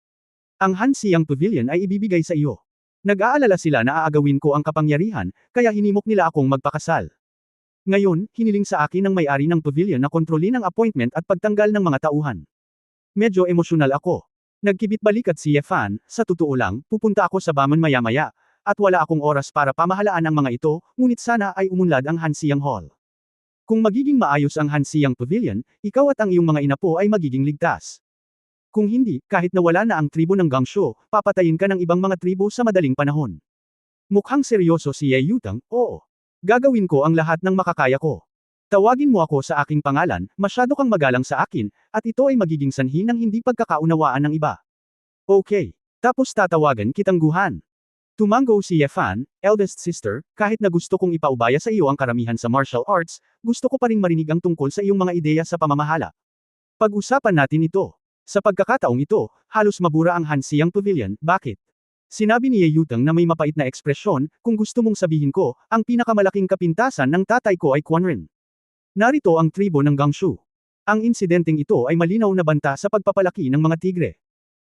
Speaker 1: Ang Hansiang Pavilion ay ibibigay sa iyo. Nag-aalala sila na aagawin ko ang kapangyarihan, kaya hinimok nila akong magpakasal. Ngayon, hiniling sa akin ng may-ari ng pavilion na kontrolin ang appointment at pagtanggal ng mga tauhan. Medyo emosyonal ako. Nagkibit-balikat si Yefan, sa totoo lang, pupunta ako sa Bamon maya-maya, at wala akong oras para pamahalaan ang mga ito, ngunit sana ay umunlad ang Hansiang Hall. Kung magiging maayos ang Hansiang Pavilion, ikaw at ang iyong mga inapo ay magiging ligtas. Kung hindi, kahit na wala na ang tribo ng Gangshuo, papatayin ka ng ibang mga tribo sa madaling panahon. Mukhang seryoso si Ye Yuteng, oo. Gagawin ko ang lahat ng makakaya ko. Tawagin mo ako sa aking pangalan, masyado kang magalang sa akin, at ito ay magiging sanhi ng hindi pagkakaunawaan ng iba. Okay. Tapos tatawagan kitang Guhan. Tumango si Yefan, eldest sister, kahit na gusto kong ipaubaya sa iyo ang karamihan sa martial arts, gusto ko pa ring marinig ang tungkol sa iyong mga ideya sa pamamahala. Pag-usapan natin ito. Sa pagkakataong ito, halos mabura ang Hansiang Pavilion, bakit? Sinabi ni Ye Yutang na may mapait na ekspresyon, kung gusto mong sabihin ko, ang pinakamalaking kapintasan ng tatay ko ay Quanren. Narito ang tribo ng Gangshu. Ang insidenteng ito ay malinaw na banta sa pagpapalaki ng mga tigre.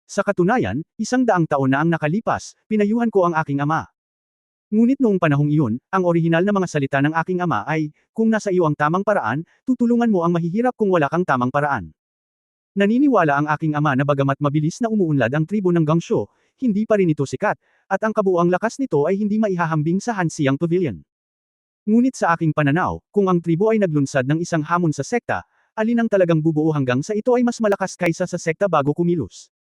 Speaker 1: Sa katunayan, 100 taon na ang nakalipas, pinayuhan ko ang aking ama. Ngunit noong panahong iyon, ang orihinal na mga salita ng aking ama ay, kung nasa iyo ang tamang paraan, tutulungan mo ang mahihirap kung wala kang tamang paraan. Naniniwala ang aking ama na bagamat mabilis na umuunlad ang tribo ng Gangshu, hindi pa rin ito sikat, at ang kabuuang lakas nito ay hindi maihahambing sa Hansiang Pavilion. Ngunit sa aking pananaw, kung ang tribo ay naglunsad ng isang hamon sa sekta, alin ang talagang bubuo hanggang sa ito ay mas malakas kaysa sa sekta bago kumilos.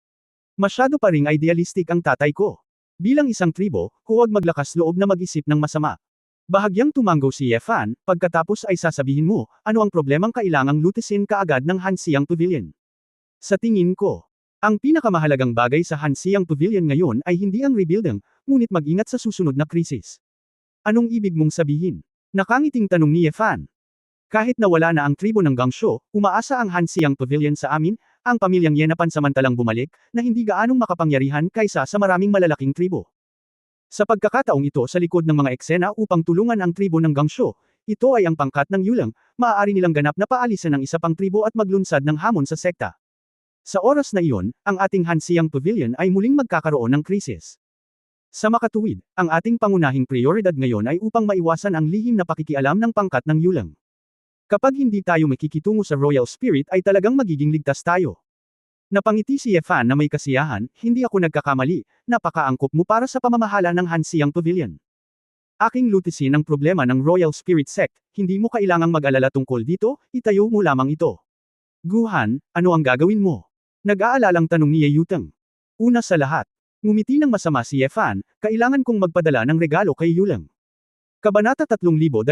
Speaker 1: Masyado pa ring idealistic ang tatay ko. Bilang isang tribo, huwag maglakas loob na mag-isip ng masama. Bahagyang tumango si Yefan, pagkatapos ay sasabihin mo, ano ang problemang kailangang lutisin kaagad ng Hansiang Pavilion. Sa tingin ko, ang pinakamahalagang bagay sa Hansiang Pavilion ngayon ay hindi ang rebuilding, ngunit mag-ingat sa susunod na krisis. Anong ibig mong sabihin? Nakangiting tanong ni Yefan. Kahit na wala na ang tribo ng Gangshu, umaasa ang Hansiang Pavilion sa amin, ang pamilyang Ye na pansamantalang bumalik, na hindi gaanong makapangyarihan kaysa sa maraming malalaking tribo. Sa pagkakataong ito sa likod ng mga eksena upang tulungan ang tribo ng Gangshu, ito ay ang pangkat ng Yulang, maaari nilang ganap na paalisan ng isa pang tribo at maglunsad ng hamon sa sekta. Sa oras na iyon, ang ating Hansiang Pavilion ay muling magkakaroon ng krisis. Sa makatuwid, ang ating pangunahing prioridad ngayon ay upang maiwasan ang lihim na pakikialam ng pangkat ng Yulang. Kapag hindi tayo makikitungo sa Royal Spirit ay talagang magiging ligtas tayo. Napangiti si Yefan na may kasiyahan, hindi ako nagkakamali, napakaangkop mo para sa pamamahala ng Hansiang Pavilion. Aking lutisin ang problema ng Royal Spirit Sect, hindi mo kailangang mag-alala tungkol dito, itayo mo lamang ito. Guhan, ano ang gagawin mo? Nag-aalalang tanong ni Ye Yutang. Una sa lahat, ngumiti ng masama si Yefan, kailangan kong magpadala ng regalo kay Yulang. Kabanata 3219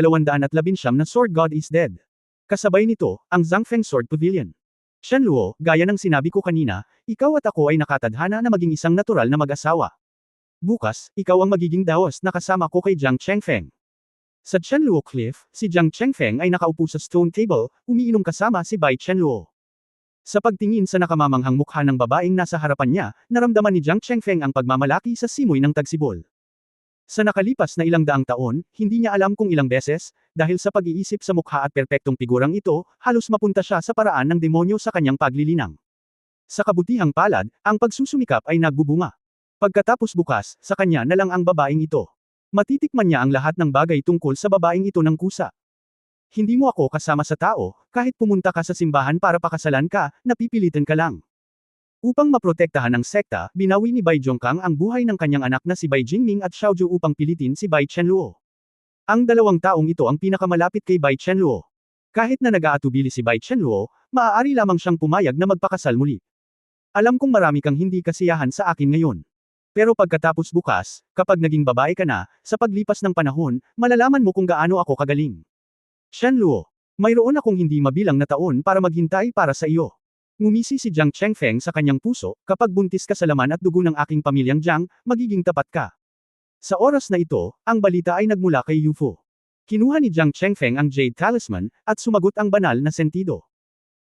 Speaker 1: na Sword God is Dead. Kasabay nito, ang Zhangfeng Sword Pavilion. Shenluo, gaya ng sinabi ko kanina, ikaw at ako ay nakatadhana na maging isang natural na mag-asawa. Bukas, ikaw ang magiging daos na kasama ko kay Jiang Chengfeng. Sa Shenluo Cliff, si Jiang Chengfeng ay nakaupo sa stone table, umiinom kasama si Bai Shenluo. Sa pagtingin sa nakamamanghang mukha ng babaeng nasa harapan niya, naramdaman ni Jiang Chengfeng ang pagmamalaki sa simoy ng tagsibol. Sa nakalipas na ilang daang taon, hindi niya alam kung ilang beses, dahil sa pag-iisip sa mukha at perpektong figurang ito, halos mapunta siya sa paraan ng demonyo sa kanyang paglilinang. Sa kabutihang palad, ang pagsusumikap ay nagbubunga. Pagkatapos bukas, sa kanya na lang ang babaeng ito. Matitikman niya ang lahat ng bagay tungkol sa babaeng ito ng kusa. Hindi mo ako kasama sa tao, kahit pumunta ka sa simbahan para pakasalan ka, napipilitan ka lang. Upang maprotektahan ang sekta, binawi ni Bai Zhongkang ang buhay ng kanyang anak na si Bai Jingming at Xiaoju upang pilitin si Bai Chenluo. Ang dalawang taong ito ang pinakamalapit kay Bai Chenluo. Kahit na nag-aatubili si Bai Chenluo, maaari lamang siyang pumayag na magpakasal muli. Alam kong marami kang hindi kasiyahan sa akin ngayon. Pero pagkatapos bukas, kapag naging babae ka na, sa paglipas ng panahon, malalaman mo kung gaano ako kagaling. Shenluo, mayroon akong hindi mabilang na taon para maghintay para sa iyo. Ngumisi si Jiang Chengfeng sa kanyang puso, kapag buntis ka sa laman at dugo ng aking pamilyang Jiang, magiging tapat ka. Sa oras na ito, ang balita ay nagmula kay Yufo. Kinuha ni Jiang Chengfeng ang Jade Talisman, at sumagot ang banal na sentido.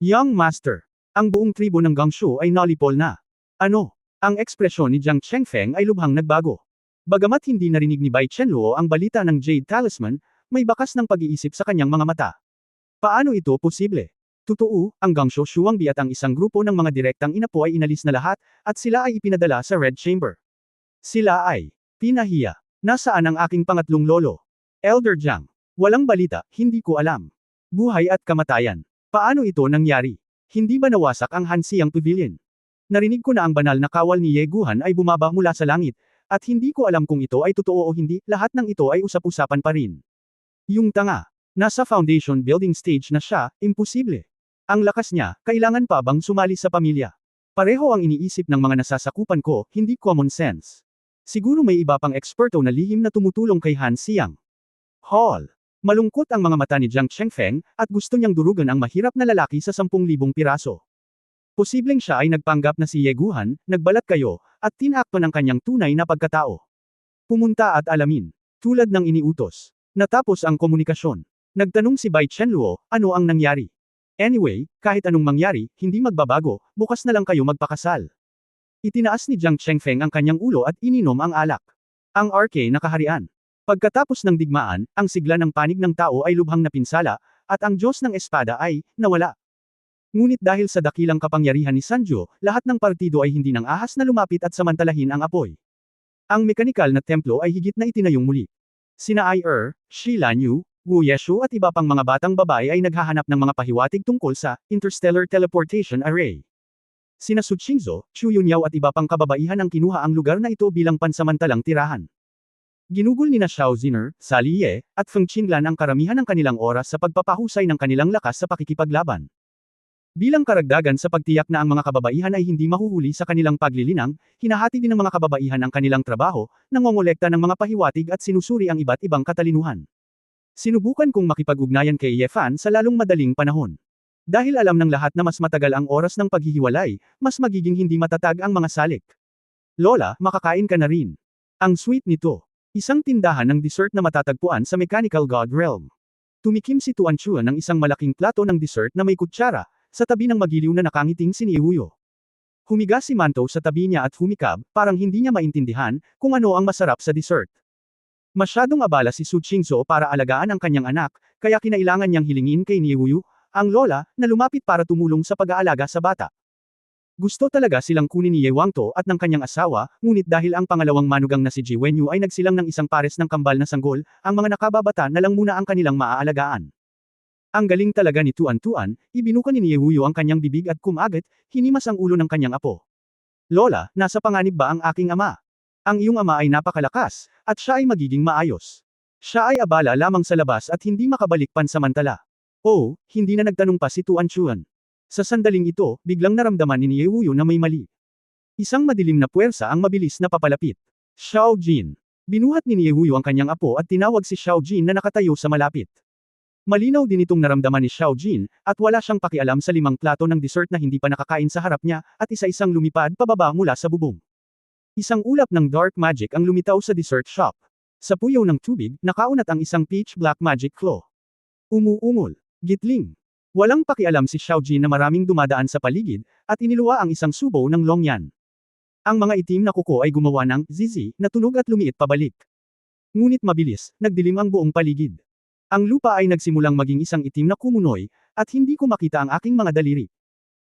Speaker 1: Young Master, ang buong tribo ng Gangshu ay nalipol na. Ano? Ang ekspresyon ni Jiang Chengfeng ay lubhang nagbago. Bagamat hindi narinig ni Bai Chenluo ang balita ng Jade Talisman, may bakas ng pag-iisip sa kanyang mga mata. Paano ito posible? Totoo, ang Gangshu Shuangbi at ang isang grupo ng mga direktang inapo ay inalis na lahat, at sila ay ipinadala sa Red Chamber. Sila ay pinahiya. Nasaan ang aking pangatlong lolo? Elder Jiang. Walang balita, hindi ko alam. Buhay at kamatayan. Paano ito nangyari? Hindi ba nawasak ang Hansiang Pavilion? Narinig ko na ang banal na kawal ni Ye Guhan ay bumaba mula sa langit, at hindi ko alam kung ito ay totoo o hindi, lahat ng ito ay usap-usapan pa rin. Yung tanga. Nasa foundation building stage na siya, imposible. Ang lakas niya, kailangan pa bang sumali sa pamilya? Pareho ang iniisip ng mga nasasakupan ko, hindi common sense. Siguro may iba pang eksperto na lihim na tumutulong kay Han Xiang. Hall. Malungkot ang mga mata ni Jiang Chengfeng, at gusto niyang durugan ang mahirap na lalaki sa 10,000 piraso. Posibleng siya ay nagpanggap na si Ye Guhan, nagbalat kayo, at tinakpan ang kanyang tunay na pagkatao. Pumunta at alamin. Tulad ng iniutos. Natapos ang komunikasyon. Nagtanong si Bai Chenluo, ano ang nangyari? Anyway, kahit anong mangyari, hindi magbabago, bukas na lang kayo magpakasal. Itinaas ni Jiang Chengfeng ang kanyang ulo at ininom ang alak. Ang RK na kaharian. Pagkatapos ng digmaan, ang sigla ng panig ng tao ay lubhang napinsala, at ang Diyos ng Espada ay, nawala. Ngunit dahil sa dakilang kapangyarihan ni Sanjo, lahat ng partido ay hindi nang ahas na lumapit at samantalahin ang apoy. Ang mekanikal na templo ay higit na itinayong muli. Sina Shi Lanyu, Wu Yeshu at iba pang mga batang babae ay naghahanap ng mga pahiwatig tungkol sa Interstellar Teleportation Array. Sina Su Qingzhou, Chu Yunyao at iba pang kababaihan ang kinuha ang lugar na ito bilang pansamantalang tirahan. Ginugol ni Xiao Ziner, Sali Ye, at Feng Qinglan ang karamihan ng kanilang oras sa pagpapahusay ng kanilang lakas sa pakikipaglaban. Bilang karagdagan sa pagtiyak na ang mga kababaihan ay hindi mahuhuli sa kanilang paglilinang, hinahati din ng mga kababaihan ang kanilang trabaho, nangongolekta ng mga pahiwatig at sinusuri ang iba't ibang katalinuhan. Sinubukan kong makipag-ugnayan kay Ye Fan sa lalong madaling panahon. Dahil alam ng lahat na mas matagal ang oras ng paghihiwalay, mas magiging hindi matatag ang mga salik. Lola, makakain ka na rin. Ang sweet nito. Isang tindahan ng dessert na matatagpuan sa Mechanical God Realm. Tumikim si Tuan Chuan ng isang malaking plato ng dessert na may kutsara, sa tabi ng magiliw na nakangiting si Nihuyo. Humiga si Manto sa tabi niya at humikab, parang hindi niya maintindihan kung ano ang masarap sa dessert. Masyadong abala si Su Qingzhou para alagaan ang kanyang anak, kaya kinailangan niyang hilingin kay Nihuyo, ang lola, na lumapit para tumulong sa pag-aalaga sa bata. Gusto talaga silang kunin ni Ye Wangto at ng kanyang asawa, ngunit dahil ang pangalawang manugang na si Ji Wenyu ay nagsilang ng isang pares ng kambal na sanggol, ang mga nakababata na lang muna ang kanilang maaalagaan. Ang galing talaga ni Tuan Tuan, ibinuka ni Nihuyo ang kanyang bibig at kumagat, hinimas ang ulo ng kanyang apo. Lola, nasa panganib ba ang aking ama? Ang iyong ama ay napakalakas, at siya ay magiging maayos. Siya ay abala lamang sa labas at hindi makabalik pansamantala. Oh, hindi na nagtanong pa si Tuan Chuan. Sa sandaling ito, biglang naramdaman ni Nihuyo na may mali. Isang madilim na puwersa ang mabilis na papalapit. Xiao Jin. Binuhat ni Nihuyo ang kanyang apo at tinawag si Xiao Jin na nakatayo sa malapit. Malinaw din itong naramdaman ni Xiao Jin, at wala siyang pakialam sa 5 plato ng dessert na hindi pa nakakain sa harap niya, at isa-isang lumipad pababa mula sa bubong. Isang ulap ng dark magic ang lumitaw sa dessert shop. Sa puyaw ng tubig, nakaunat ang isang pitch black magic claw. Umuungol. Gitling. Walang pakialam si Xiao Jin na maraming dumadaan sa paligid, at iniluwa ang isang subo ng longyan. Ang mga itim na kuko ay gumawa ng zizi na tunog at lumiit pabalik. Ngunit mabilis, nagdilim ang buong paligid. Ang lupa ay nagsimulang maging isang itim na kumunoy, at hindi ko makita ang aking mga daliri.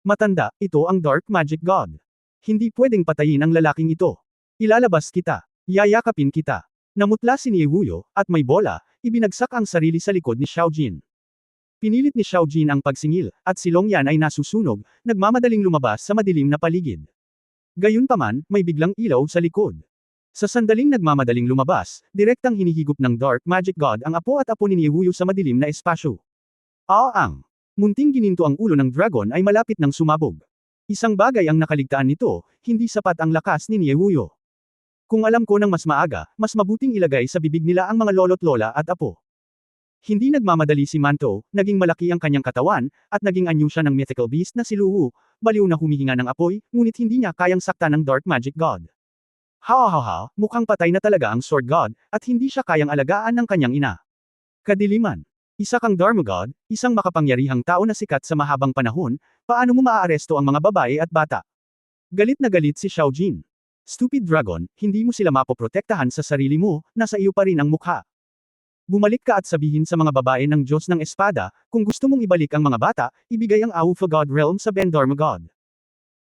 Speaker 1: Matanda, ito ang Dark Magic God. Hindi pwedeng patayin ang lalaking ito. Ilalabas kita. Yayakapin kita. Namutla si Nihuyo, at may bola, ibinagsak ang sarili sa likod ni Xiao Jin. Pinilit ni Xiao Jin ang pagsingil, at si Longyan ay nasusunog, nagmamadaling lumabas sa madilim na paligid. Gayunpaman, may biglang ilaw sa likod. Sa sandaling nagmamadaling lumabas, direktang hinihigop ng Dark Magic God ang apo at apo ni Nihuyo sa madilim na espasyo. Ang munting gininto ang ulo ng dragon ay malapit ng sumabog. Isang bagay ang nakaligtaan nito, hindi sapat ang lakas ni Nihuyo. Kung alam ko ng mas maaga, mas mabuting ilagay sa bibig nila ang mga lolo't lola at apo. Hindi nagmamadali si Manto, naging malaki ang kanyang katawan, at naging anyo siya ng mythical beast na si Luwu, baliw na humihinga ng apoy, ngunit hindi niya kayang saktan ng Dark Magic God. Mukhang patay na talaga ang Sword God, at hindi siya kayang alagaan ng kanyang ina. Kadiliman. Isa kang Dharma God, isang makapangyarihang tao na sikat sa mahabang panahon, paano mo maaaresto ang mga babae at bata? Galit na galit si Xiao Jin. Stupid dragon, hindi mo sila mapoprotektahan sa sarili mo, nasa iyo pa rin ang mukha. Bumalik ka at sabihin sa mga babae ng Diyos ng Espada, kung gusto mong ibalik ang mga bata, ibigay ang Aufa God Realm sa Bendharma God.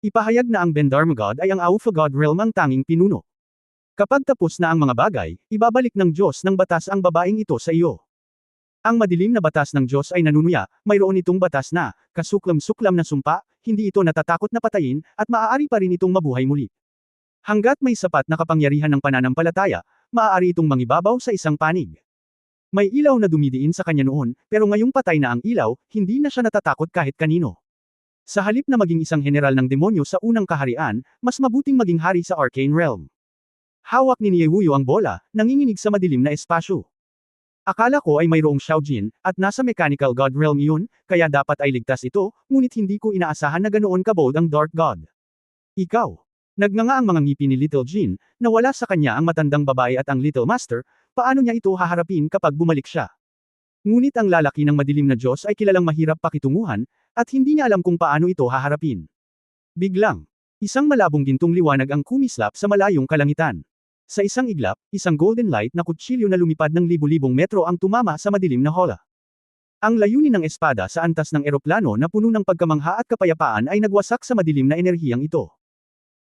Speaker 1: Ipahayag na ang Bendharma God ay ang Aufa God Realm ang tanging pinuno. Kapag tapos na ang mga bagay, ibabalik ng Diyos ng batas ang babaeng ito sa iyo. Ang madilim na batas ng Diyos ay nanunuya, mayroon itong batas na, kasuklam-suklam na sumpa, hindi ito natatakot na patayin, at maaari pa rin itong mabuhay muli. Hanggat may sapat na kapangyarihan ng pananampalataya, maaari itong mangibabaw sa isang panig. May ilaw na dumidiin sa kanya noon, pero ngayong patay na ang ilaw, hindi na siya natatakot kahit kanino. Sa halip na maging isang general ng demonyo sa unang kaharian, mas mabuting maging hari sa Arcane Realm. Hawak ni Nihuyo ang bola, nanginginig sa madilim na espasyo. Akala ko ay mayroong Xiaojin, at nasa Mechanical God Realm iyon, kaya dapat ay ligtas ito, ngunit hindi ko inaasahan na ganoon kabold ang Dark God. Ikaw. Nagnganga ang mga ngipin ni Little Jin, nawala sa kanya ang matandang babae at ang Little Master, paano niya ito haharapin kapag bumalik siya? Ngunit ang lalaki ng madilim na Diyos ay kilalang mahirap pakitunguhan, at hindi niya alam kung paano ito haharapin. Biglang, isang malabong gintong liwanag ang kumislap sa malayong kalangitan. Sa isang iglap, isang golden light na kutsilyo na lumipad ng libu-libong metro ang tumama sa madilim na hola. Ang layunin ng espada sa antas ng eroplano na puno ng pagkamangha at kapayapaan ay nagwasak sa madilim na enerhiyang ito.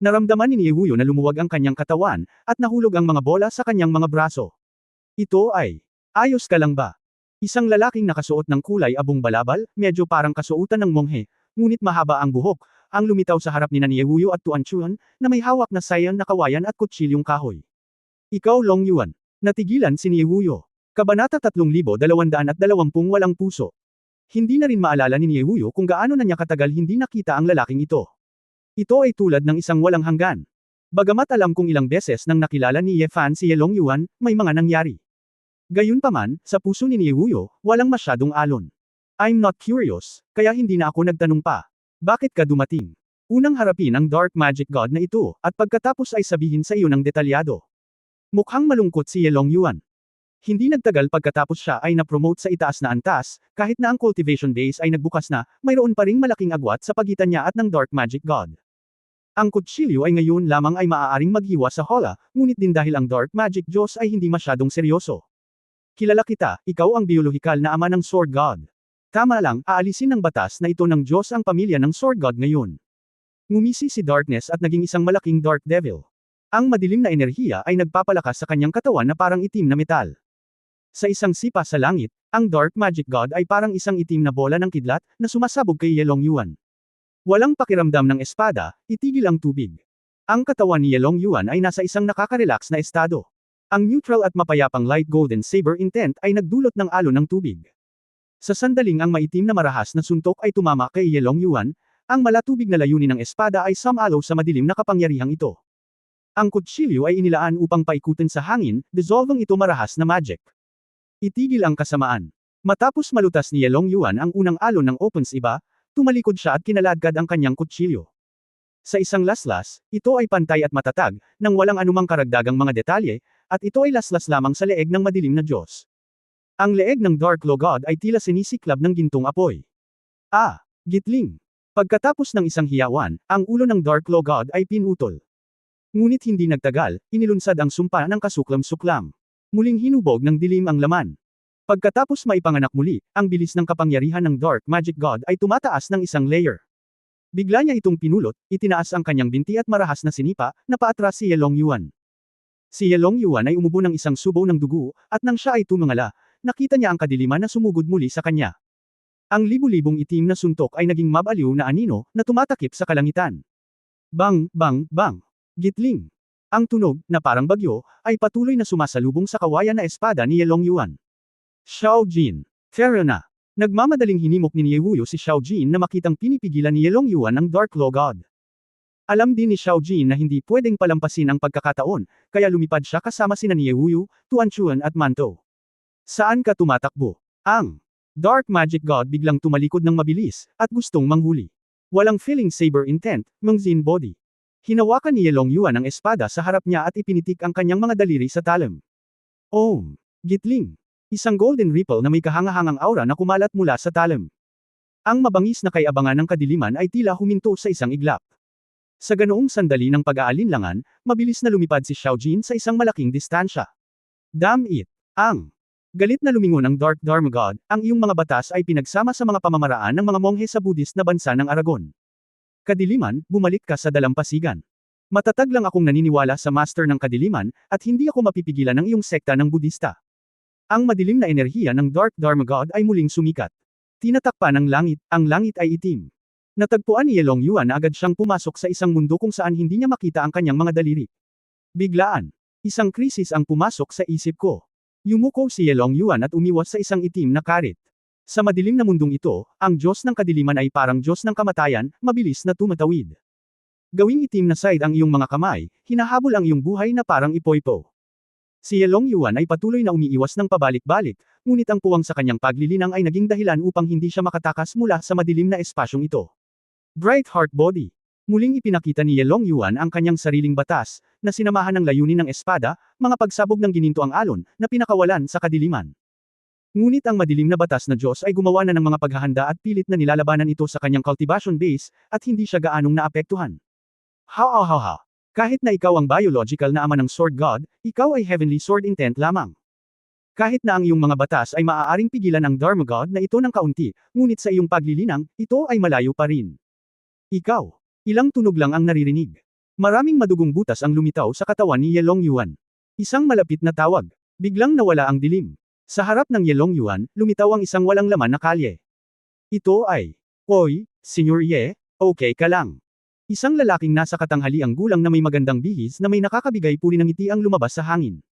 Speaker 1: Naramdaman ni Niewuyo na lumuwag ang kanyang katawan, at nahulog ang mga bola sa kanyang mga braso. Ito ay, ayos ka lang ba? Isang lalaking nakasuot ng kulay abong balabal, medyo parang kasuotan ng monghe, ngunit mahaba ang buhok, ang lumitaw sa harap ni Niewuyo at Tuan Chuan, na may hawak na sayan na kawayan at kutsilyong kahoy. Ikaw Long Yuan. Natigilan si Niewuyo. Kabanata 3220 Walang Puso. Hindi na rin maalala ni Niewuyo kung gaano na niya katagal hindi nakita ang lalaking ito. Ito ay tulad ng isang walang hanggan. Bagamat alam kong ilang beses nang nakilala ni Ye Fan si Ye Long Yuan, may mga nangyari. Gayunpaman, sa puso ni Niewuyo, walang masyadong alon. I'm not curious, kaya hindi na ako nagtanong pa. Bakit ka dumating? Unang harapin ang Dark Magic God na ito, at pagkatapos ay sabihin sa iyo ng detalyado. Mukhang malungkot si Ye Long Yuan. Hindi nagtagal pagkatapos siya ay na-promote sa itaas na antas, kahit na ang cultivation base ay nagbukas na, mayroon pa ring malaking agwat sa pagitan niya at ng Dark Magic God. Ang kutsilyo ay ngayon lamang ay maaaring maghiwa sa hola, ngunit din dahil ang Dark Magic Diyos ay hindi masyadong seryoso. Kilala kita, ikaw ang biolohikal na ama ng Sword God. Tama lang, aalisin ng batas na ito ng Diyos ang pamilya ng Sword God ngayon. Ngumisi si Darkness at naging isang malaking Dark Devil. Ang madilim na enerhiya ay nagpapalakas sa kanyang katawan na parang itim na metal. Sa isang sipa sa langit, ang Dark Magic God ay parang isang itim na bola ng kidlat na sumasabog kay Ye Long Yuan. Walang pakiramdam ng espada, itigil ang tubig. Ang katawan ni Ye Long Yuan ay nasa isang nakaka-relax na estado. Ang neutral at mapayapang light golden saber intent ay nagdulot ng alon ng tubig. Sa sandaling ang maitim na marahas na suntok ay tumama kay Ye Long Yuan, ang malatubig na layunin ng espada ay sumalo sa madilim na kapangyarihang ito. Ang kutsilyo ay inilaan upang paikutin sa hangin, dissolving ito marahas na magic. Itigil ang kasamaan. Matapos malutas ni Ye Long Yuan ang unang alon ng opens iba, tumalikod siya at kinaladkad ang kanyang kutsilyo. Sa isang laslas, ito ay pantay at matatag, nang walang anumang karagdagang mga detalye, at ito ay laslas lamang sa leeg ng madilim na Diyos. Ang leeg ng Dark Law God ay tila sinisiklab ng gintong apoy. Gitling. Pagkatapos ng isang hiyawan, ang ulo ng Dark Law God ay pinutol. Ngunit hindi nagtagal, inilunsad ang sumpa ng kasuklam-suklam. Muling hinubog ng dilim ang laman. Pagkatapos maipanganak muli, ang bilis ng kapangyarihan ng Dark Magic God ay tumataas ng isang layer. Bigla niya itong pinulot, itinaas ang kanyang binti at marahas na sinipa, na paatras si Ye Long Yuan. Si Ye Long Yuan ay umubo ng isang subaw ng dugo, at nang siya ay tumingala, nakita niya ang kadiliman na sumugod muli sa kanya. Ang libu-libong itim na suntok ay naging mabaliw na anino, na tumatakip sa kalangitan. Bang, bang, bang. Gitling. Ang tunog, na parang bagyo, ay patuloy na sumasalubong sa kawayan na espada ni Ye Long Yuan. Xiao Jin. Fair na. Nagmamadaling hinimok ni Niewuyo si Xiao Jin na makitang pinipigilan ni Ye Long Yuan ang Dark Law God. Alam din ni Xiao Jin na hindi pwedeng palampasin ang pagkakataon, kaya lumipad siya kasama sina Niewuyo, Tuan Chuan at Mantou. Saan ka tumatakbo? Ang Dark Magic God biglang tumalikod ng mabilis, at gustong manghuli. Walang feeling saber intent, Mengzin body. Hinawakan ni Ye Long Yuan ang espada sa harap niya at ipinitik ang kanyang mga daliri sa talim. Gitling. Isang golden ripple na may kahangahangang aura na kumalat mula sa talim. Ang mabangis na kayabangan ng kadiliman ay tila huminto sa isang iglap. Sa ganoong sandali ng pag-aalinlangan, mabilis na lumipad si Xiao Jin sa isang malaking distansya. Damn it! Ang galit na lumingon ng Dark Dharma God, ang iyong mga batas ay pinagsama sa mga pamamaraan ng mga monghe sa Buddhist na bansa ng Aragon. Kadiliman, bumalik ka sa dalampasigan. Matatag lang akong naniniwala sa Master ng Kadiliman, at hindi ako mapipigilan ng iyong sekta ng Budista. Ang madilim na enerhiya ng Dark Dharma God ay muling sumikat. Tinatakpan ng langit, ang langit ay itim. Natagpuan ni Ye Long Yuan na agad siyang pumasok sa isang mundo kung saan hindi niya makita ang kanyang mga daliri. Biglaan, isang krisis ang pumasok sa isip ko. Yumuko si Ye Long Yuan at umiwas sa isang itim na karit. Sa madilim na mundong ito, ang Diyos ng Kadiliman ay parang Diyos ng kamatayan, mabilis na tumatawid. Gawing itim na side ang iyong mga kamay, hinahabol ang iyong buhay na parang ipoypo. Si Yelong Yuan ay patuloy na umiiwas ng pabalik-balik, ngunit ang puwang sa kanyang paglilinang ay naging dahilan upang hindi siya makatakas mula sa madilim na espasyong ito. Bright Heart Body. Muling ipinakita ni Yelong Yuan ang kanyang sariling batas, na sinamahan ng layunin ng espada, mga pagsabog ng ginintoang alon, na pinakawalan sa kadiliman. Ngunit ang madilim na batas na Diyos ay gumawa na ng mga paghahanda at pilit na nilalabanan ito sa kanyang cultivation base, at hindi siya gaanong naapektuhan. Ha. Kahit na ikaw ang biological na ama ng Sword God, ikaw ay heavenly sword intent lamang. Kahit na ang iyong mga batas ay maaaring pigilan ang Dharma God na ito ng kaunti, ngunit sa iyong paglilinang, ito ay malayo pa rin. Ikaw. Ilang tunog lang ang naririnig. Maraming madugong butas ang lumitaw sa katawan ni Yelong Yuan. Isang malapit na tawag. Biglang nawala ang dilim. Sa harap ng Yelong Yuan, lumitaw ang isang walang laman na kalye. Ito ay, "Oy, Senyor Ye, okay ka lang?" Isang lalaking nasa katanghaliang gulang na may magandang bihis na may nakakabigay puri ng ngiti ang lumabas sa hangin.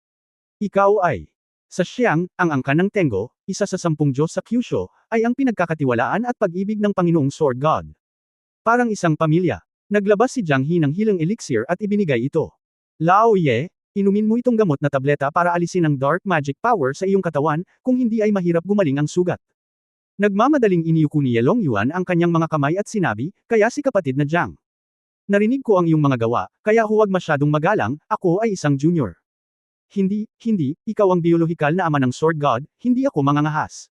Speaker 1: Ikaw ay. Sa siyang, ang angkan ng Tengo, isa sa 10 Diyos sa Kyushu, ay ang pinagkakatiwalaan at pag-ibig ng Panginoong Sword God. Parang isang pamilya. Naglabas si Jiang He ng hilang elixir at ibinigay ito. Lao Ye, inumin mo itong gamot na tableta para alisin ang dark magic power sa iyong katawan, kung hindi ay mahirap gumaling ang sugat. Nagmamadaling iniyuko ni Yelong Yuan ang kanyang mga kamay at sinabi, "Kaya si kapatid na Jiang. Narinig ko ang iyong mga gawa, kaya huwag masyadong magalang, ako ay isang junior. Hindi, ikaw ang biolohikal na ama ng Sword God, hindi ako mangangahas."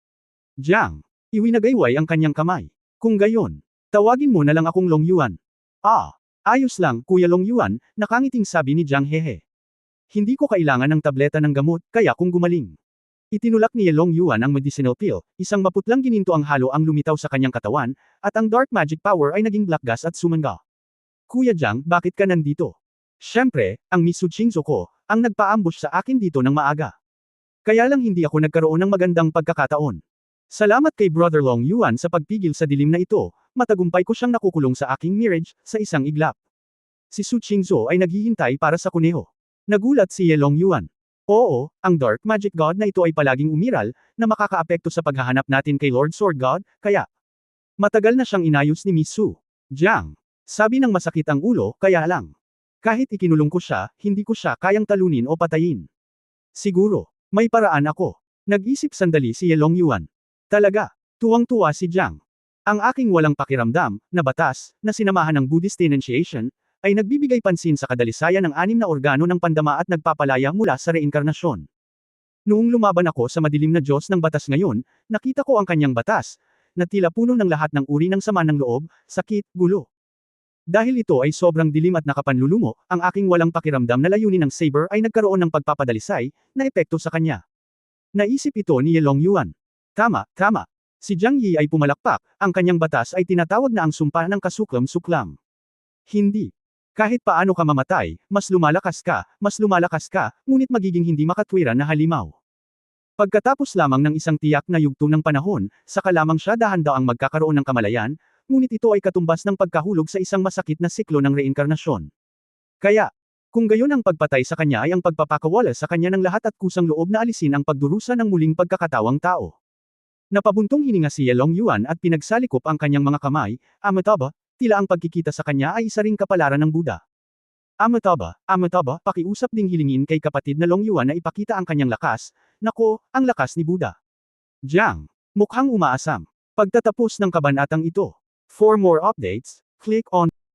Speaker 1: Jiang. Iwinagayway ang kanyang kamay. Kung gayon, tawagin mo na lang akong Long Yuan. Ayos lang, Kuya Long Yuan, nakangiting sabi ni Jiang Hehe. Hindi ko kailangan ng tableta ng gamot, kaya kung gumaling. Itinulak ni Yelong Yuan ang medicinal pill, isang maputlang gininto ang halo ang lumitaw sa kanyang katawan, at ang dark magic power ay naging black gas at sumanga. Kuya Jiang, bakit ka nandito? Siyempre, ang Misu Chingzo ko, ang nagpa-ambush sa akin dito ng maaga. Kaya lang hindi ako nagkaroon ng magandang pagkakataon. Salamat kay Brother Long Yuan sa pagpigil sa dilim na ito, matagumpay ko siyang nakukulong sa aking mirage, sa isang iglap. Si Su Qingzhou ay naghihintay para sa kuneho. Nagulat si Yelong Yuan. Oo, ang Dark Magic God na ito ay palaging umiral, na makakaapekto sa paghahanap natin kay Lord Sword God, kaya matagal na siyang inayos ni Miss Su. Jiang. Sabi ng masakit ang ulo, kaya lang. Kahit ikinulong ko siya, hindi ko siya kayang talunin o patayin. Siguro, may paraan ako. Nag-isip sandali si Yelong Yuan. Talaga, tuwang-tuwa si Jiang. Ang aking walang pakiramdam, na batas, na sinamahan ng Buddhist denunciation, ay nagbibigay pansin sa kadalisayan ng 6 na organo ng pandama at nagpapalaya mula sa reinkarnasyon. Noong lumaban ako sa madilim na Diyos ng batas ngayon, nakita ko ang kanyang batas, na tila puno ng lahat ng uri ng sama ng loob, sakit, gulo. Dahil ito ay sobrang dilim at nakapanlulumo, ang aking walang pakiramdam na layunin ng saber ay nagkaroon ng pagpapadalisay, na epekto sa kanya. Naisip ito ni Yelong Yuan. Tama. Si Jiang Yi ay pumalakpak, ang kanyang batas ay tinatawag na ang sumpa ng kasuklam-suklam. Hindi. Kahit paano ka mamatay, mas lumalakas ka, ngunit magiging hindi makatwiran na halimaw. Pagkatapos lamang ng isang tiyak na yugto ng panahon, saka lamang siya dahan-daang magkakaroon ng kamalayan, ngunit ito ay katumbas ng pagkahulog sa isang masakit na siklo ng reinkarnasyon. Kaya, kung gayon ang pagpatay sa kanya ay ang pagpapakawala sa kanya ng lahat at kusang loob na alisin ang pagdurusa ng muling pagkakatawang tao. Napabuntong hininga si Yelong Yuan at pinagsalikop ang kanyang mga kamay, Amitabha, tila ang pagkikita sa kanya ay isa ring kapalaran ng Buddha. Amitabha, pakiusap ding hilingin kay kapatid na Long Yuan na ipakita ang kanyang lakas, nako, ang lakas ni Buddha. Jiang, mukhang umaasam. Pagtatapos ng kabanatang ito. For more updates, click on